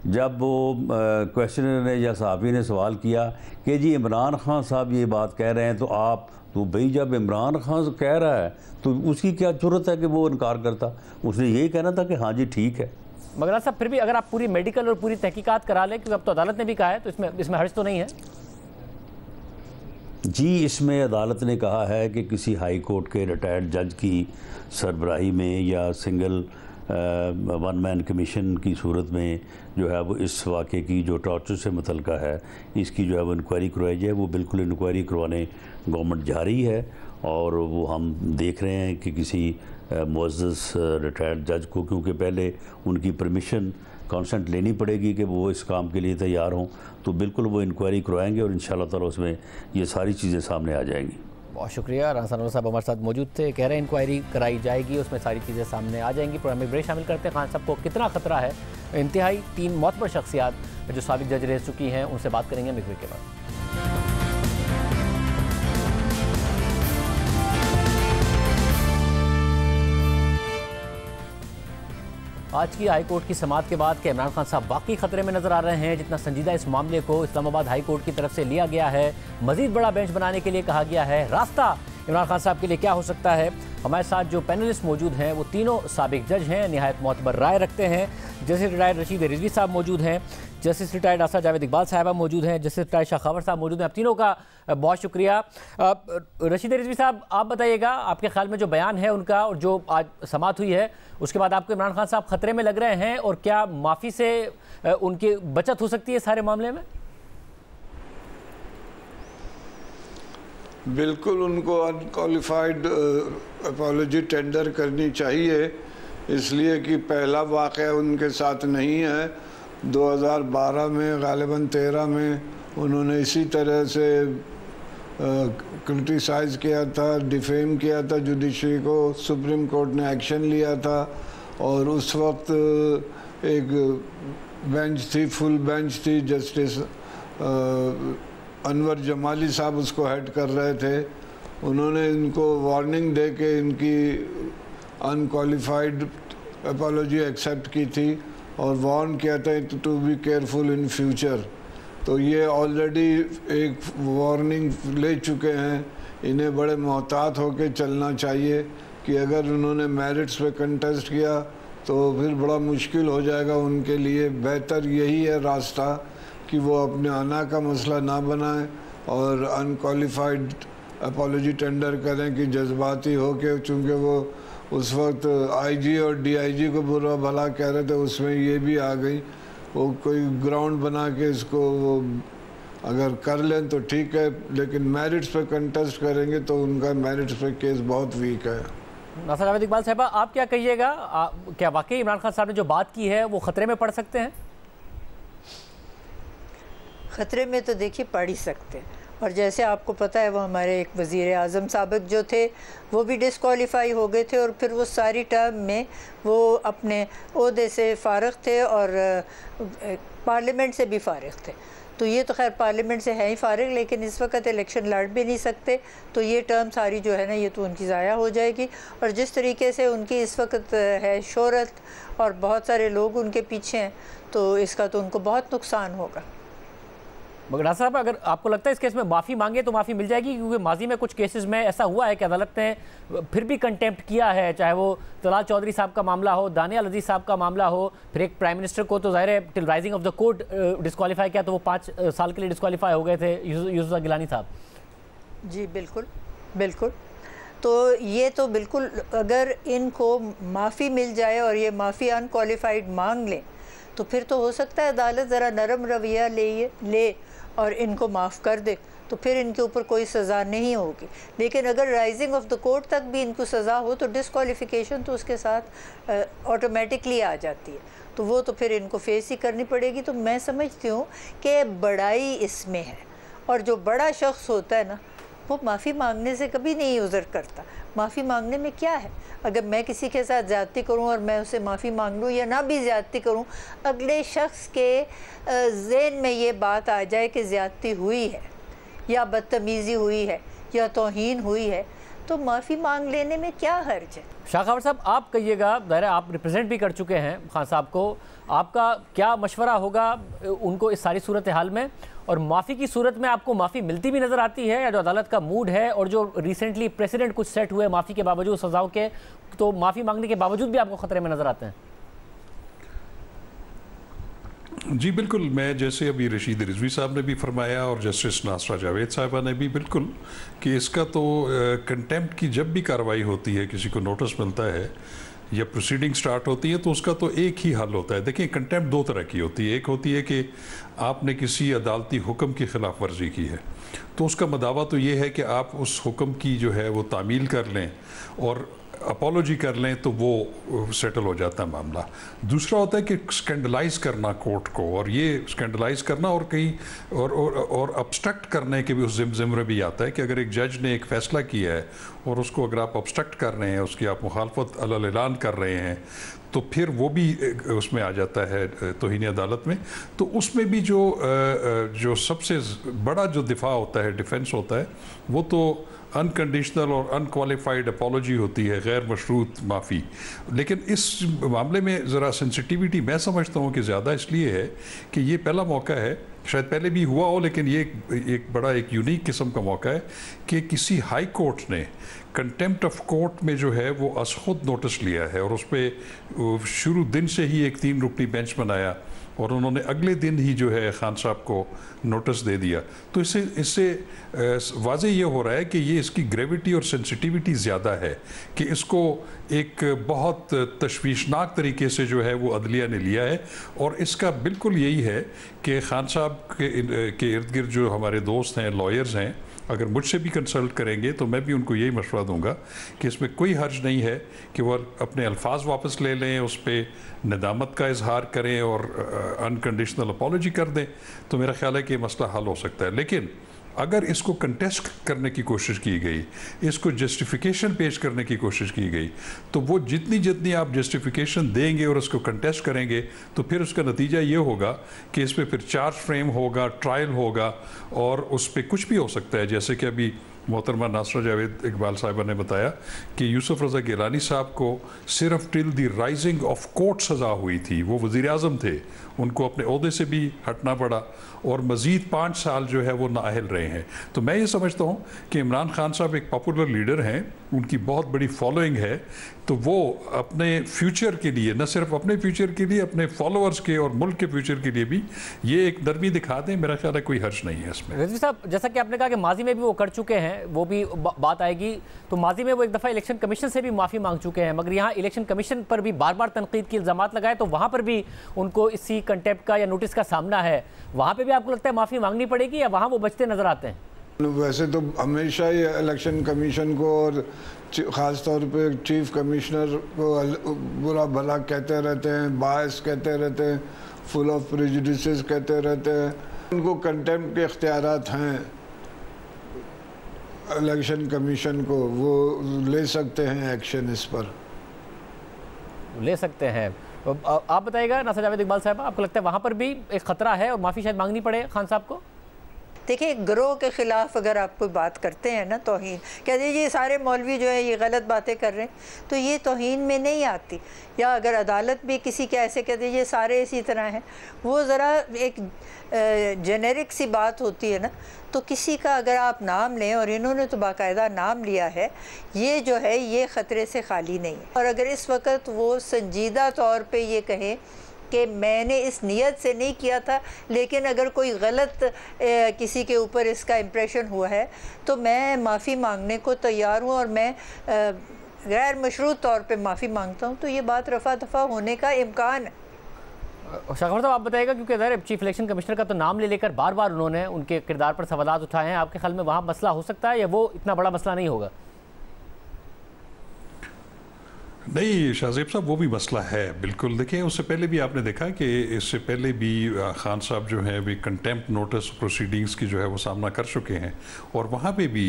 जब वो क्वेश्चनर ने या सहाफ़ी ने सवाल किया कि जी इमरान खान साहब ये बात कह रहे हैं, तो आप, तो भाई जब इमरान खान कह रहा है तो उसकी क्या ज़रूरत है कि वो इनकार करता? उसने यही कहना था कि हाँ जी ठीक है। मगर साहब फिर भी अगर आप पूरी मेडिकल और पूरी तहकीकात करा लें, क्योंकि अब तो अदालत ने भी कहा है, तो इसमें हर्ज तो नहीं है? जी, इसमें अदालत ने कहा है कि किसी हाई कोर्ट के रिटायर्ड जज की सरबराही में या सिंगल 1 मैन कमीशन की सूरत में जो है वो इस वाक़े की जो टॉर्चर से मुतल्लिक़ा है, इसकी जो है वो इंक्वायरी करवाई जाए। वो बिल्कुल इंक्वायरी करवाने गवर्नमेंट जा रही है, और वो हम देख रहे हैं कि किसी मुअज़्ज़ज़ रिटायर्ड जज को, क्योंकि पहले उनकी परमिशन कॉन्सेंट लेनी पड़ेगी कि वो इस काम के लिए तैयार हों, तो बिल्कुल वो इंक्वायरी करवाएंगे और इंशाअल्लाह ताला उसमें ये सारी चीज़ें सामने आ जाएंगी। बहुत शुक्रिया। राना अनवर साहब हमारे साथ मौजूद थे, कह रहे हैं इंक्वायरी कराई जाएगी, उसमें सारी चीज़ें सामने आ जाएंगी। प्रोग्राम में ब्रेक शामिल करते हैं। खान साहब को कितना खतरा है? इंतहाई 3 मोतबर शख्सियात जो साबिक जज रह चुकी हैं, उनसे बात करेंगे ब्रेक के बाद। आज की हाई कोर्ट की समाअत के बाद के इमरान खान साहब वाकई खतरे में नजर आ रहे हैं। जितना संजीदा इस मामले को इस्लामाबाद हाई कोर्ट की तरफ से लिया गया है, मजीद बड़ा बेंच बनाने के लिए कहा गया है। रास्ता इमरान खान साहब के लिए क्या हो सकता है? हमारे साथ जो पैनलिस्ट मौजूद हैं वो तीनों साबिक जज हैं, निहायत मोतबर राय रखते हैं। जस्टिस रिटायर्ड रशीद रिजवी साहब मौजूद हैं, जस्टिस रिटायर्ड आसरा जावेद इकबाल साहबा मौजूद हैं, जस्टिस रिटायर्ड शाह खबर साहब मौजूद हैं। आप तीनों का बहुत शुक्रिया। रशीद रिजवी साहब, आप बताइएगा, आपके ख्याल में जो बयान है उनका और जो आज समाअत हुई है, उसके बाद आपको इमरान खान साहब खतरे में लग रहे हैं, और क्या माफ़ी से उनकी बचत हो सकती है सारे मामले में? बिल्कुल उनको अनक्वालिफाइड अपॉलॉजी टेंडर करनी चाहिए, इसलिए कि पहला वाक़या उनके साथ नहीं है 2012 में गालिबन 13 में उन्होंने इसी तरह से क्रिटिसाइज़ किया था, डिफेम किया था जुडिशरी को। सुप्रीम कोर्ट ने एक्शन लिया था और उस वक्त एक बेंच थी, फुल बेंच थी, जस्टिस अनवर जमाली साहब उसको हेड कर रहे थे। उन्होंने इनको वार्निंग दे के इनकी अनक्वालिफाइड अपॉलॉजी एक्सेप्ट की थी और वार्न किया था to be careful in future. तो ये ऑलरेडी एक वार्निंग ले चुके हैं। इन्हें बड़े मोहतात होकर चलना चाहिए कि अगर उन्होंने मेरिट्स पे कंटेस्ट किया तो फिर बड़ा मुश्किल हो जाएगा उनके लिए। बेहतर यही है रास्ता कि वो अपने आना का मसला ना बनाएं और अनक्वालिफाइड अपॉलॉजी टेंडर करें कि जज्बाती हो के, चूँकि वो उस वक्त आईजी और डीआईजी को बुरा भला कह रहे थे, उसमें ये भी आ गई। वो कोई ग्राउंड बना के इसको वो अगर कर लें तो ठीक है, लेकिन मेरिट्स पे कंटेस्ट करेंगे तो उनका मेरिट्स पे केस बहुत वीक है। नासिर जावेद इकबाल साहबा, आप क्या कहिएगा? क्या वाकई इमरान खान साहब ने जो बात की है वो ख़तरे में पड़ सकते हैं? ख़तरे में तो देखिए पड़ ही सकते हैं। और जैसे आपको पता है वो हमारे एक वज़ीर आज़म साबिक़ जो थे वो भी डिस्क्वालीफाई हो गए थे और फिर वो सारी टर्म में वो अपने ओहदे से फ़ारिग थे और पार्लियामेंट से भी फ़ारिग थे। तो ये तो खैर पार्लियामेंट से है ही फ़ारिग, लेकिन इस वक्त इलेक्शन लड़ भी नहीं सकते, तो ये टर्म सारी जो है ना ये तो उनकी ज़ाया हो जाएगी। और जिस तरीके से उनकी इस वक्त है शोहरत और बहुत सारे लोग उनके पीछे हैं, तो इसका तो उनको बहुत नुकसान होगा। मगर नासिर साहब, अगर आपको लगता है इस केस में माफ़ी मांगे तो माफ़ी मिल जाएगी? क्योंकि माजी में कुछ केसेस में ऐसा हुआ है कि अदालत ने फिर भी कंटेम्प्ट किया है, चाहे वो तलाल चौधरी साहब का मामला हो, दानिया अजीज़ साहब का मामला हो, फिर एक प्राइम मिनिस्टर को तो ज़ाहिर है till rising of the court disqualify किया, तो वो 5 साल के लिए डिस्क्वालीफाई हो गए थे यूसुफ गिलानी साहब। जी बिल्कुल बिल्कुल। तो ये तो बिल्कुल, अगर इनको माफ़ी मिल जाए और ये माफ़ी अनक्वालिफाइड मांग लें तो फिर तो हो सकता है अदालत ज़रा नरम रवैया ले और इनको माफ़ कर दे, तो फिर इनके ऊपर कोई सज़ा नहीं होगी। लेकिन अगर राइजिंग ऑफ द कोर्ट तक भी इनको सज़ा हो तो डिस्क्वालिफिकेशन तो उसके साथ ऑटोमेटिकली आ जाती है, तो वो तो फिर इनको फेस ही करनी पड़ेगी। तो मैं समझती हूँ कि बड़ाई इसमें है, और जो बड़ा शख्स होता है ना वो माफ़ी मांगने से कभी नहीं उज़र करता। माफ़ी मांगने में क्या है? अगर मैं किसी के साथ ज़्यादती करूं और मैं उससे माफ़ी मांग लूँ या ना भी ज़्यादती करूं, अगले शख्स के ज़हन में ये बात आ जाए कि ज़्यादती हुई है या बदतमीज़ी हुई है या तौहीन हुई है, तो माफ़ी मांग लेने में क्या हर्ज है? शाह खबर साहब, आप कहिएगा, ज़ाहिर है आप रिप्रेजेंट भी कर चुके हैं खान साहब को, आपका क्या मशवरा होगा उनको इस सारी सूरत हाल में? और माफ़ी की सूरत में आपको माफ़ी मिलती भी नज़र आती है, या जो अदालत का मूड है और जो रिसेंटली प्रेसिडेंट कुछ सेट हुए माफ़ी के बावजूद, सज़ाओं के, तो माफ़ी मांगने के बावजूद भी आपको ख़तरे में नज़र आते हैं? जी बिल्कुल, मैं जैसे अभी रशीद रिजवी साहब ने भी फरमाया और जस्टिस नासरा जावेद साहिबा ने भी बिल्कुल, कि इसका तो कंटेम्प्ट की जब भी कार्रवाई होती है, किसी को नोटिस मिलता है या प्रोसीडिंग स्टार्ट होती है, तो उसका तो एक ही हल होता है। देखिए, कंटेम्प्ट 2 तरह की होती है। एक होती है कि आपने किसी अदालती हुक्म की खिलाफ वर्जी की है, तो उसका मदावा तो ये है कि आप उस हुक्म की जो है वो तामील कर लें और अपॉलोजी कर लें, तो वो सेटल हो जाता है मामला। दूसरा होता है कि स्कैंडलाइज करना कोर्ट को, और ये स्कैंडलाइज करना और कहीं और ऑब्स्ट्रक्ट करने के भी उस ज़िम्मे भी आता है कि अगर एक जज ने एक फ़ैसला किया है और उसको अगर आप ऑब्स्ट्रक्ट कर रहे हैं, उसकी आप मुखालफत अलल ऐलान कर रहे हैं, तो फिर वो भी उसमें आ जाता है तौहीन अदालत में। तो उसमें भी जो सबसे बड़ा जो दिफा होता है, डिफेंस होता है, वो तो अनकंडीशनल और अनक्वालिफाइड अपॉलोजी होती है, गैर मशरूत माफ़ी। लेकिन इस मामले में ज़रा सेंसिटिविटी मैं समझता हूँ कि ज़्यादा इसलिए है कि ये पहला मौका है, शायद पहले भी हुआ हो, लेकिन ये एक बड़ा एक यूनिक किस्म का मौका है कि किसी हाई कोर्ट ने कंटेम्प्ट ऑफ कोर्ट में जो है वो खुद नोटिस लिया है और उस पर शुरू दिन से ही एक 3 रुकनी बेंच बनाया और उन्होंने अगले दिन ही जो है खान साहब को नोटिस दे दिया। तो इससे वाज़े ये हो रहा है कि ये इसकी ग्रेविटी और सेंसिटिविटी ज़्यादा है, कि इसको एक बहुत तशवीशनाक तरीके से जो है वो अदलिया ने लिया है। और इसका बिल्कुल यही है कि खान साहब के इर्द गिर्द जो हमारे दोस्त हैं, लॉयर्स हैं, अगर मुझसे भी कंसल्ट करेंगे तो मैं भी उनको यही मशवरा दूंगा कि इसमें कोई हर्ज नहीं है कि वह अपने अल्फाज वापस ले लें, उस पर नदामत का इजहार करें और अनकंडीशनल अपॉलॉजी कर दें, तो मेरा ख्याल है कि मसला हल हो सकता है। लेकिन अगर इसको कंटेस्ट करने की कोशिश की गई, इसको जस्टिफिकेशन पेश करने की कोशिश की गई, तो वो जितनी आप जस्टिफिकेशन देंगे और उसको कंटेस्ट करेंगे तो फिर उसका नतीजा ये होगा कि इस पर फिर चार्ज फ्रेम होगा, ट्रायल होगा और उस पर कुछ भी हो सकता है। जैसे कि अभी मोहतरमा नासरा जावेद इकबाल साहिबा ने बताया कि यूसुफ रज़ा गिलानी साहब को सिर्फ till the rising of court सज़ा हुई थी, वो वज़ीर आज़म थे, उनको अपने ओहदे से भी हटना पड़ा और मज़ीद 5 साल जो है वो नाअहल रहे हैं। तो मैं ये समझता हूँ कि इमरान खान साहब एक पॉपुलर लीडर हैं, उनकी बहुत बड़ी फॉलोइंग है, तो वो अपने फ्यूचर के लिए, न सिर्फ अपने फ्यूचर के लिए, अपने फॉलोअर्स के और मुल्क के फ्यूचर के लिए भी ये एक नरमी दिखा दें। मेरा ख्याल है कोई हर्ज नहीं है इसमें। रिजवी साहब, जैसा कि आपने कहा कि माजी में भी वो कर चुके हैं, वो भी बात आएगी, तो माजी में वो एक दफ़ा इलेक्शन कमीशन से भी माफ़ी मांग चुके हैं, मगर यहाँ इलेक्शन कमीशन पर भी बार बार तनकीद के इल्ज़ामात लगाए, तो वहाँ पर भी उनको इसी कंटेम्प्ट का या नोटिस का सामना है। वहाँ पर भी आपको लगता है माफ़ी मांगनी पड़ेगी या वहाँ वो बचते नज़र आते हैं? वैसे तो हमेशा ही इलेक्शन कमीशन को और ख़ास तौर पे चीफ कमिश्नर को बुरा भला कहते रहते हैं, बायस कहते रहते हैं, फुल ऑफ प्रेजुडिसेस कहते रहते हैं। उनको कंटेम्प्ट के इख्तियारात हैं इलेक्शन कमीशन को, वो ले सकते हैं एक्शन, इस पर ले सकते हैं। आप बताइएगा नासर जावेद इकबाल साहब, आपको लगता है वहाँ पर भी एक ख़तरा है और माफ़ी शायद मांगनी पड़े खान साहब को? देखिए, गिरोह के ख़िलाफ़ अगर आप कोई बात करते हैं ना, तौहीन कह दीजिए सारे मौलवी जो है ये गलत बातें कर रहे हैं, तो ये तौहीन में नहीं आती। या अगर अदालत भी किसी के ऐसे कह दीजिए सारे इसी तरह हैं, वो ज़रा एक जेनेरिक सी बात होती है ना। तो किसी का अगर आप नाम लें, और इन्होंने तो बाकायदा नाम लिया है, ये जो है ये ख़तरे से खाली नहीं है। और अगर इस वक्त वो संजीदा तौर पर ये कहें कि मैंने इस नियत से नहीं किया था, लेकिन अगर कोई गलत किसी के ऊपर इसका इम्प्रेशन हुआ है तो मैं माफ़ी मांगने को तैयार हूँ और मैं गैर मशरूत तौर पे माफ़ी मांगता हूँ, तो ये बात रफ़ा दफ़ा होने का इम्कान है। शाखर साहब, आप बताइएगा, क्योंकि ज़ाहिर चीफ इलेक्शन कमिश्नर का तो नाम ले लेकर बार बार उन्होंने उनके किरदार पर सवालात उठाए हैं, आपके ख्याल में वहाँ मसला हो सकता है या वो इतना बड़ा मसला नहीं होगा? नहीं शाहजेब साहब, वो भी मसला है बिल्कुल। देखिए, उससे पहले भी आपने देखा कि इससे पहले भी खान साहब जो है वे कंटेम्प्ट नोटिस प्रोसीडिंग्स की जो है वो सामना कर चुके हैं, और वहाँ पे भी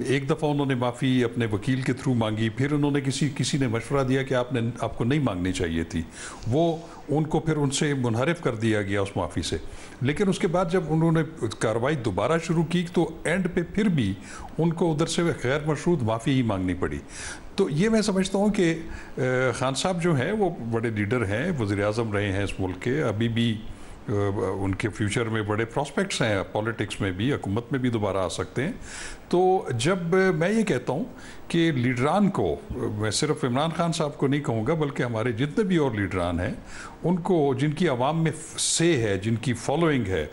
एक दफ़ा उन्होंने माफ़ी अपने वकील के थ्रू मांगी, फिर उन्होंने किसी ने मशवरा दिया कि आपको नहीं मांगनी चाहिए थी, वो उनको फिर उनसे मुनहरिफ कर दिया गया उस माफ़ी से। लेकिन उसके बाद जब उन्होंने कार्रवाई दोबारा शुरू की तो एंड पे फिर भी उनको उधर से गैर मशरूत माफ़ी ही मांगनी पड़ी। तो ये मैं समझता हूँ कि खान साहब जो हैं वो बड़े लीडर हैं, वज़ीर आज़म रहे हैं इस मुल्क के, अभी भी उनके फ्यूचर में बड़े प्रॉस्पेक्ट्स हैं, पॉलिटिक्स में भी, हुकूमत में भी दोबारा आ सकते हैं। तो जब मैं ये कहता हूँ कि लीडरान को, मैं सिर्फ इमरान खान साहब को नहीं कहूँगा बल्कि हमारे जितने भी और लीडरान हैं, उनको जिनकी आवाम में से है, जिनकी फॉलोइंग है,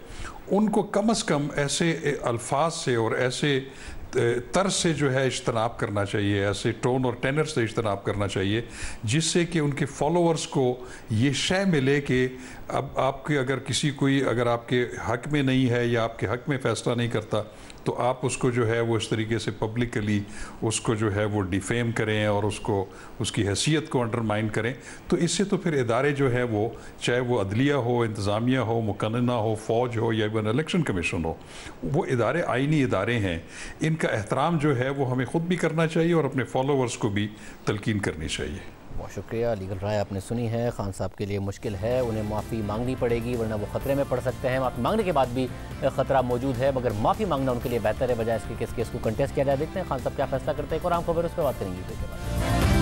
उनको कम अज़ कम ऐसे अल्फाज से और ऐसे तर्ज से जो है इज्तनाब करना चाहिए, ऐसे टोन और टेनर से इज्तनाब करना चाहिए जिससे कि उनके फॉलोअर्स को ये शय मिले कि अब आपके अगर आपके हक़ में नहीं है या आपके हक़ में फ़ैसला नहीं करता तो आप उसको जो है वो इस तरीके से पब्लिकली उसको जो है वो डिफेम करें और उसकी हैसियत को अंडरमाइन करें। तो इससे तो फिर इदारे जो है वो, चाहे वो अदलिया हो, इंतज़ामिया हो, मुकन्ना हो, फ़ौज हो या इवन इलेक्शन कमीशन हो, वो इदारे आइनी इदारे हैं, इनका एहतराम जो है वो हमें ख़ुद भी करना चाहिए और अपने फॉलोअर्स को भी तलकीन करनी चाहिए। बहुत शुक्रिया। लीगल राय आपने सुनी है। खान साहब के लिए मुश्किल है, उन्हें माफ़ी मांगनी पड़ेगी वरना वो ख़तरे में पड़ सकते हैं। माफ़ी मांगने के बाद भी ख़तरा मौजूद है, मगर माफ़ी मांगना उनके लिए बेहतर है बजाय इसके केस को कंटेस्ट किया जाए। देखते हैं खान साहब क्या फैसला करते हैं। एक और आम खबर उस पर बात करेंगे इसके बाद।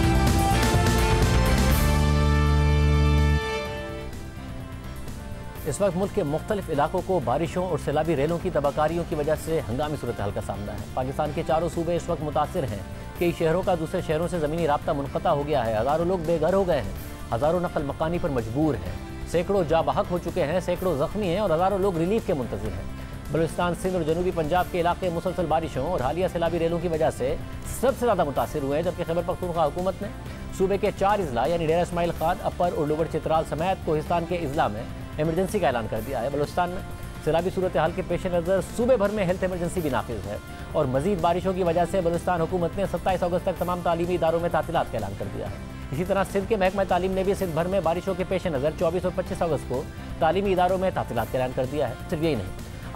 इस वक्त मुल्क के मुख्तलिफ इलाकों को बारिशों और सैलाबी रेलों की तबाहकारियों की वजह से हंगामी सूरत हाल का सामना है। पाकिस्तान के चारों सूबे इस वक्त मुतासिर हैं। कई शहरों का दूसरे शहरों से ज़मीनी राब्ता मुनक़ता हो गया है। हज़ारों लोग बेघर हो गए हैं, हज़ारों नकल मकानी पर मजबूर हैं, सैकड़ों जाबहक हो चुके हैं, सैकड़ों ज़ख्मी हैं और हज़ारों लोग रिलीफ के मुंतज़िर हैं। बलूचिस्तान, सिंध और जनूबी पंजाब के इलाके मुसलसल बारिशों और हालिया सैलाबी रेलों की वजह से सबसे ज़्यादा मुतासिर हुए हैं, जबकि खैबर पख्तूनख्वा हुकूमत ने सूबे के 4 अजला यानी डेरा इस्माइल खान, अपर और लोअर चित्राल समेत कोहिस्तान के अजला में इमरजेंसी का ऐलान कर दिया है। बलूचिस्तान में सैलाबी सूरत हाल के पेश नज़र सूबे भर में हेल्थ इमरजेंसी भी नाफिज है और मजीद बारिशों की वजह से बलूचिस्तान हुकूमत ने 27 अगस्त तक तमाम तालीमी इदारों में तातीलात का ऐलान कर दिया है। इसी तरह सिंध के महकमा तालीम ने भी सिंध भर में बारिशों के पेश नज़र 24 और 25 अगस्त को तालीमी इदारों में तातीलात का ऐलान कर दिया है। सिर्फ यही नहीं,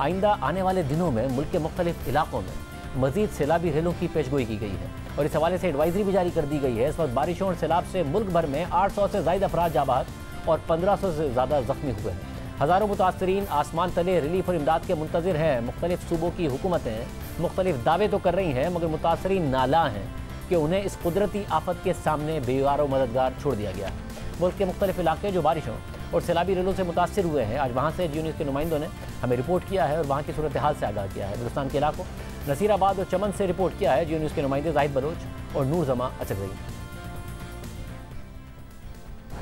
आइंदा आने वाले दिनों में मुल्क के मुख्तलिफ इलाकों में मजीद सैलाबी रेलों की पेशगोई की गई है और इस हवाले से एडवाइजरी भी जारी कर दी गई है। इस वक्त बारिशों और सैलाब से मुल्क भर में 800 से ज़ायद अफराद जाबाज और 1500 से ज़्यादा जख्मी हुए हैं। हज़ारों मुतासरीन आसमान तले रिलीफ और इमदाद के मुंतज़िर हैं। मुख्तलिफ सूबों की हुकूमतें मुख्तलिफ दावे तो कर रही हैं मगर मुतासरीन नाला हैं कि उन्हें इस कुदरती आफत के सामने बेगार और मददगार छोड़ दिया गया है। मुल्क के मुख्तलिफ इलाके जो बारिशों और सैलाबी रेलों से मुतासर हुए हैं, आज वहाँ से न्यूज़ के नुमाइंदों ने हमें रिपोर्ट किया है और वहाँ की सूरत हाल से आगाह किया है। बलूचिस्तान के इलाकों नसीराबाद और चमन से रिपोर्ट किया है न्यूज़ के नुमाइंदे जाहिद बलोच और नूर जमा अचगई।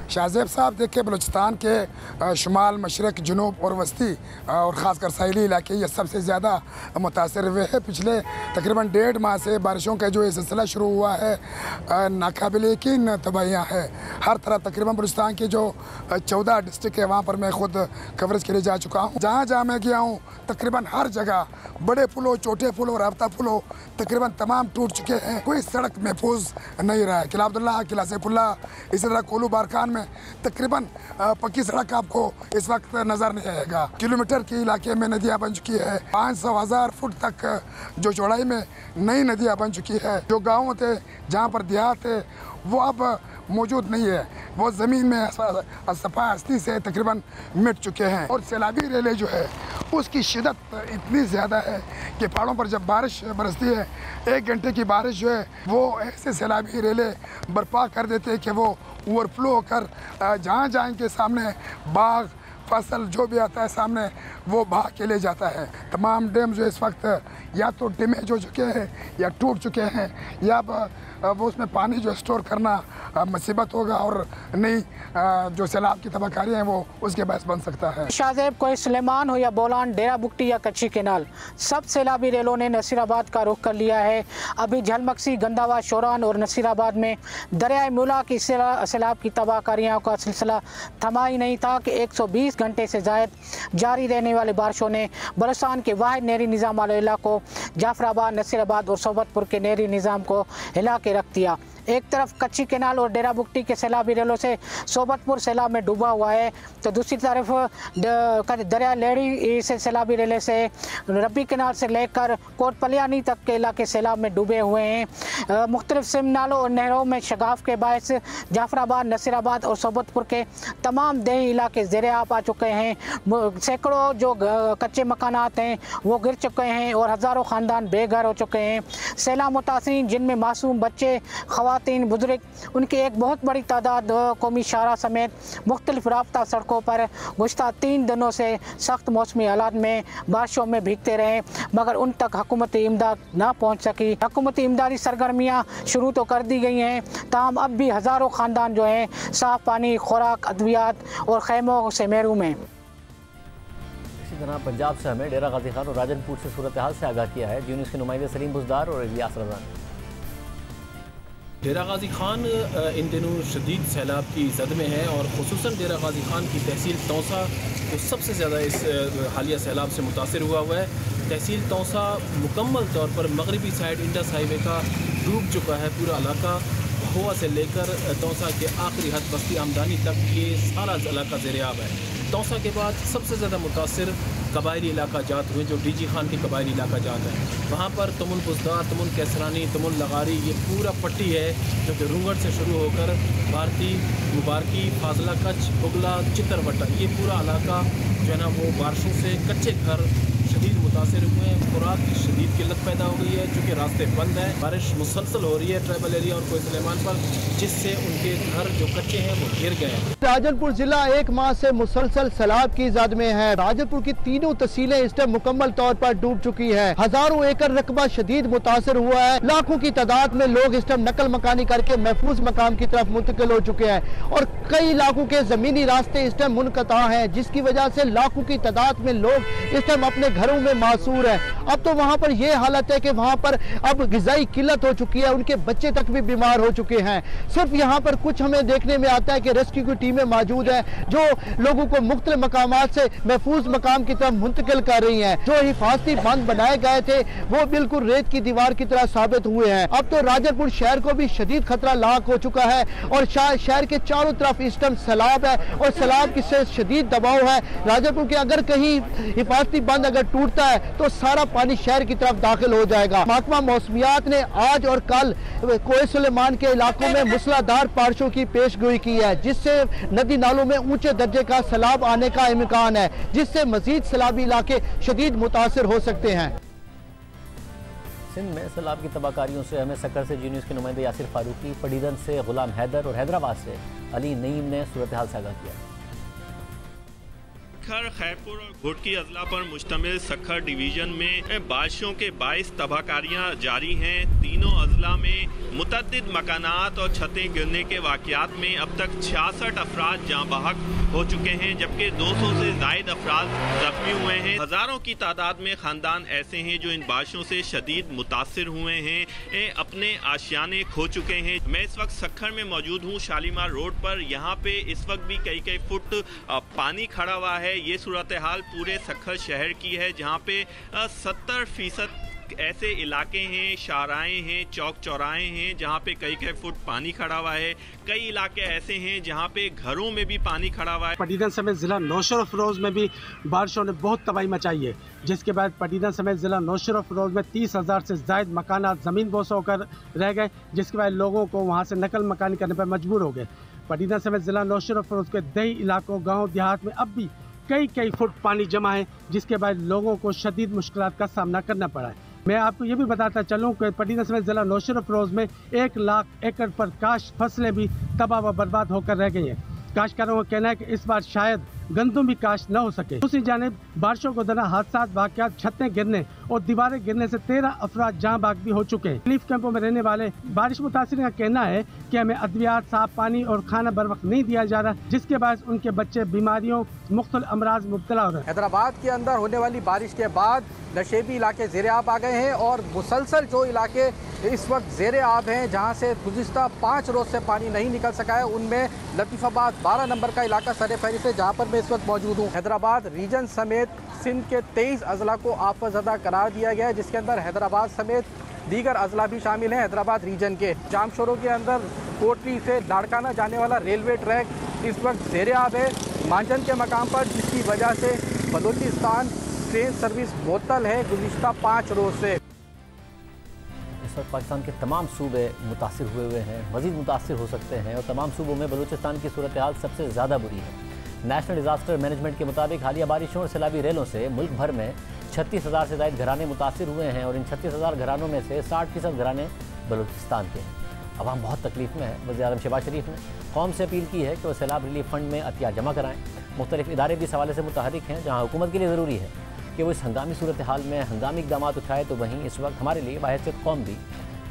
शाहजेब साहब, देखिए बलूचिस्तान के शुमाल, मशरक़, जुनूब और वस्ती और ख़ासकर साहिली इलाके ये सबसे ज़्यादा मुतासर हुए हैं। पिछले तकरीबन 1.5 माह से बारिशों का जो ये सिलसिला शुरू हुआ है, नाकाबिल यकीन तबाहियाँ हैं हर तरफ। तकरीबन बलूचिस्तान की जो 14 डिस्ट्रिक्ट है वहाँ पर मैं ख़ुद कवरेज के लिए जा चुका हूँ। जहाँ जहाँ मैं गया हूँ तकरीबन हर जगह बड़े पुलों, छोटे पुलों, राब्ता पुलों तकरीबन तमाम टूट चुके हैं। कोई सड़क महफूज नहीं रहा है। किला अब्दुल्ला, किला सैफुल्ला, इसी तरह कोलू बारकान में तकरीबन पक्की सड़क आपको इस वक्त नज़र नहीं आएगा। किलोमीटर के इलाके में नदियाँ बन चुकी है। 500,000 फुट तक जो चौड़ाई में नई नदियाँ बन चुकी है। जो गाँव थे, जहाँ पर देहात थे, वो अब मौजूद नहीं है। वो ज़मीन में सफ़ा हस्ती से तकरीबन मिट चुके हैं। और सैलाबी रेलें जो है उसकी शिदत इतनी ज़्यादा है कि पहाड़ों पर जब बारिश बरसती है, 1 घंटे की बारिश जो है वो ऐसे सैलाबी रेलें बर्पा कर देते हैं कि वो ओवरफ्लो होकर जहाँ जहाँ इनके सामने बाग, फसल जो भी आता है सामने, वो बहा के ले जाता है। तमाम डैम जो इस वक्त या तो डैमेज हो चुके हैं या टूट चुके हैं, या वो उसमें पानी जो स्टोर करना मुसीबत होगा और नई जो सैलाब की तबाहकारियाँ हैं वो उसके बायस बन सकता है। शाहजेब, कोई सुलेमान हो या बोलान, डेरा बुगटी या कच्ची केनाल, सब सैलाबी रेलों ने नसीराबाद का रुख कर लिया है। अभी झलमक्सी, गंदावा, शोरान और नसीराबाद में दरियाए मूला की सैलाब की तबाहकारियों का सिलसिला थमा ही नहीं था कि 120 घंटे से ज़ायद जारी रहने वाली बारिशों ने बलूचिस्तान के वाहिद नहरी निज़ाम वाले इलाकों जाफराबाद, नसीराबाद और सोबतपुर के नहरी निज़ाम को हिला के रख दिया। एक तरफ कच्ची केनाल और डेरा बुगटी के सैलाबी रेलों से सोबतपुर सैलाब में डूबा हुआ है, तो दूसरी तरफ दरिया लेड़ी से सैलाबी रेले से रब्बी केनाल से लेकर कोटपलियानी तक के इलाके सैलाब में डूबे हुए हैं। मुख्तलिफ सिम नालों और नहरों में शगाफ के बायस जाफराबाद, नसीराबाद और सोबतपुर के तमाम देही इलाके ज़ेरे आब आ चुके हैं। सैकड़ों जो कच्चे मकानात हैं वो गिर चुके हैं और हज़ारों ख़ानदान बेघर हो चुके हैं। सैलाब मुतासिरीन, जिनमें मासूम बच्चे, ख़वातीन, बुजुर्ग, उनकी एक बहुत बड़ी तादाद कौमी शाहरा समेत मुख्तलिफ राब्ता सड़कों पर गुज़श्ता 3 दिनों से सख्त मौसमी हालात में बारिशों में भीगते रहे मगर उन तक हुकूमती इमदाद ना पहुँच सकी। हुकूमती इमदादी सरगर्मियाँ शुरू तो कर दी गई हैं, ताहम अब भी हज़ारों ख़ानदान जो हैं साफ़ पानी, खुराक, अद्वियात और खैमों से महरूम हैं। इसी तरह पंजाब से हमें डेरा गाजी खान और राजनपुर से सूरत हाल से आगाह किया है न्यूज़ के नुमाइंदे सलीम बुज़दार और इलियास रज़ा। डेरा गाजी खान इन दिनों शदीद सैलाब की जद में है और ख़ुसूसन डेरा गाजी खान की तहसील तौसा जो सबसे ज़्यादा इस हालिया सैलाब से मुतासर हुआ है। तहसील तौसा मुकम्मल तौर पर मगरबी साइड इंडस हाईवे का डूब चुका है। पूरा इलाका हुआ से लेकर तौसा के आखिरी हद बस्ती आमदानी तक ये सारा इलाका ज़ेरे-आब है। तौसा के बाद सबसे ज़्यादा मुतासर कबायली इलाका जात हुए जो डीजी खान के कबायली इलाका जात है। वहाँ पर तमुन बुज़दार, तमुन कैसरानी, तमुन लगारी, ये पूरा पट्टी है जो कि रूंगट से शुरू होकर भारती, मुबारकी, फाजला कच्छ, बुगला, चित्रवटा, ये पूरा इलाका जो है ना वो बारिशों से कच्चे घर शदीद मुतासर हुए हैं। खुराक की शदीद किल्लत पैदा हो गई है चूँकि रास्ते बंद हैं। बारिश मुसलसल हो रही है ट्राइबल एरिया और कोई सुलेमान पर, जिससे उनके घर जो कच्चे हैं वो गिर गए हैं। राजनपुर जिला 1 माह से मुसलसल सैलाब की जद में है। राजनपुर की तीनों तहसीलें इस टाइम मुकम्मल तौर पर डूब चुकी है। हजारों एकड़ रकबा शदीद मुतासर हुआ है। लाखों की तादाद में लोग इस टाइम नकल मकानी करके महफूज मकाम की तरफ मुंतकिल हो चुके हैं और कई इलाकों के जमीनी रास्ते इस टाइम मुनक़ता हैं, जिसकी वजह से लाखों की तादाद में लोग इस टाइम अपने घरों में मासूर है। अब तो वहाँ पर ये हालत है कि वहां पर अब गिजाई किल्लत हो चुकी है, उनके बच्चे तक भी बीमार हो चुके हैं। सिर्फ यहाँ पर कुछ हमें देखने में आता है कि रेस्क्यू की टीमें मौजूद हैं जो लोगों को मुख्तलिफ मकामात से महफूज मकाम की तरफ मुंतकिल कर रही हैं। जो हिफाजती बंद बनाए गए थे वो बिल्कुल रेत की दीवार की तरह साबित हुए हैं। अब तो राजरपुर शहर को भी शदीद खतरा लाक हो चुका है और शहर के चारों तरफ इस टाइम सैलाब है और सैलाब की से शदीद दबाव है। राजरपुर के अगर कहीं हिफाजती बंद अगर टूटता है तो सारा पानी शहर की तरफ दाखिल हो जाएगा। महकमा मौसमियात ने आज और कल कोए सुलेमान के इलाकों में मूसलाधार बारिशों की पेशगोई की है, जिससे नदी नालों में ऊंचे दर्जे का सैलाब आने का इम्कान है, जिससे मजीद सैलाबी इलाके शदीद मुतासिर हो सकते हैं। सिंध में सैलाब की तबाहकारियों से हमें सक्कर से जी न्यूज़ के नुमाइंदे यासिर फारूकी, पटीदन से गुलाम हैदर और हैदराबाद से अली नईम ने सूरत हाल से आगाह किया। सखर, खैरपुर और घोटकी अजला पर मुश्तमिल सखर डिवीजन में बारिशों के 22 तबाहकारियाँ जारी हैं। तीनों अजला में मुतअद्दिद मकानात और छतें गिरने के वाक़यात में अब तक 66 अफराद जाँ बहक हो चुके हैं, जबकि 200 से ज़ायद अफराद जख्मी हुए हैं। हज़ारों की तादाद में ख़ानदान ऐसे हैं जो इन बारिशों से शदीद मुतासिर हुए हैं, अपने आशियाने खो चुके हैं। मैं इस वक्त सखर में मौजूद हूँ, शालीमार रोड पर। यहाँ पे इस वक्त भी कई फुट पानी खड़ा हुआ है। ये सूरत हाल पूरे सखर शहर की है, जहाँ पे 70% ऐसे इलाके हैं, शाहराएं हैं, चौक चौराहे हैं जहाँ पे कई फुट पानी खड़ा हुआ है। कई इलाके ऐसे हैं जहाँ पे घरों में भी पानी खड़ा हुआ है। पटीदन समेत ज़िला नौशेरा फ़िरोज़ में भी बारिशों ने बहुत तबाही मचाई है, जिसके बाद पटीदन समेत ज़िला नौशेरा फ़िरोज़ में 30,000 से ज़ायद मकानात ज़मीन बोस होकर रह गए, जिसके बाद लोगों को वहाँ से नकल मकानी करने पर मजबूर हो गए। पटीदन समेत ज़िला नौशेरा फ़िरोज़ के दही इलाकों, गाँव देहात में अब भी कई फुट पानी जमा है, जिसके बाद लोगों को शदीद मुश्किलात का सामना करना पड़ा है। मैं आपको ये भी बताता चलूँ कि पटीदन समेत ज़िला नौशेरा फ़िरोज़ में 1 लाख एकड़ पर काश फसलें भी तबाह व बर्बाद होकर रह गई हैं। काश्तकारों का कहना है कि इस बार शायद गंदम भी काश्त न हो सके। दूसरी जानिब बारिशों को दौरान हादसा वाक़यात, छतें गिरने और दीवारें गिरने से 13 अफराद जाँ बाग भी हो चुके हैं। रिलीफ कैंपों में रहने वाले बारिश मुतासिर का कहना है कि हमें अद्वियात, साफ पानी और खाना बर वक्त नहीं दिया जा रहा, जिसके बाद उनके बच्चे बीमारियों, मुख्तलिफ अमराज मुब्तला हो रहे हैं। हैदराबाद के अंदर होने वाली बारिश के बाद नशेबी इलाके ज़ेरे आब आ गए हैं और मुसलसल जो इलाके इस वक्त ज़ेरे आब हैं, जहाँ से गुज़िश्ता 5 रोज़ से पानी नहीं निकल सका है, उनमें लतीफ़ाबाद 12 नंबर का इलाका सर फहरिस्त है, जहाँ पर मैं इस वक्त मौजूद हूँ। हैदराबाद रीजन समेत सिंध के 23 अजला को आफतज़दा करार दिया गया है, जिसके अंदर हैदराबाद समेत दीगर अजला भी शामिल हैं। हैदराबाद रीजन के जामशोरों के अंदर कोटली से लाड़काना जाने वाला रेलवे ट्रैक इस वक्त ज़ेरे आब है मांझन के मकाम पर, जिसकी वजह से बलूचिस्तान ट्रेन सर्विस मुअत्तल है गुज़िश्ता 5 रोज़ से। इस वक्त पाकिस्तान के तमाम सूबे मुतासिर हुए हैं, मज़ीद मुतासिर हो सकते हैं और तमाम सूबों में बलूचिस्तान की सूरत हाल सबसे ज़्यादा बुरी है। नेशनल डिज़ास्टर मैनेजमेंट के मुताबिक हालिया बारिशों और सैलाबी रेलों से मुल्क भर में 36,000 से ज़ायद घराने मुतासिर हुए हैं और इन 36,000 घरानों में से 60% घराने बलूचिस्तान के हैं। अवाम बहुत तकलीफ में है। वज़ीर-ए-आज़म शहबाज शरीफ ने कौम से अपील की है कि वह सैलाब रिलीफ फ़ंड में अतिया जमा कराएँ। मुख्तलिफ इदारे भी इस हवाले से मुतहरिक हैं, जहाँ हुकूमत के लिए ज़रूरी है कि वो इस हंगामी सूरत हाल में हंगामी इक़दाम उठाए, तो वहीं इस वक्त हमारे लिए बहैसियत कौम भी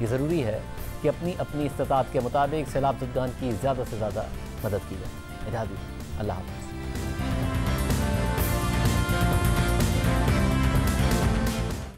ये ज़रूरी है कि अपनी इस्तिताअत के मुताबिक सैलाब ज़दगान की ज़्यादा से ज़्यादा मदद की जाए। इजाज़त दीजिए, अल्लाह हाफ़िज़।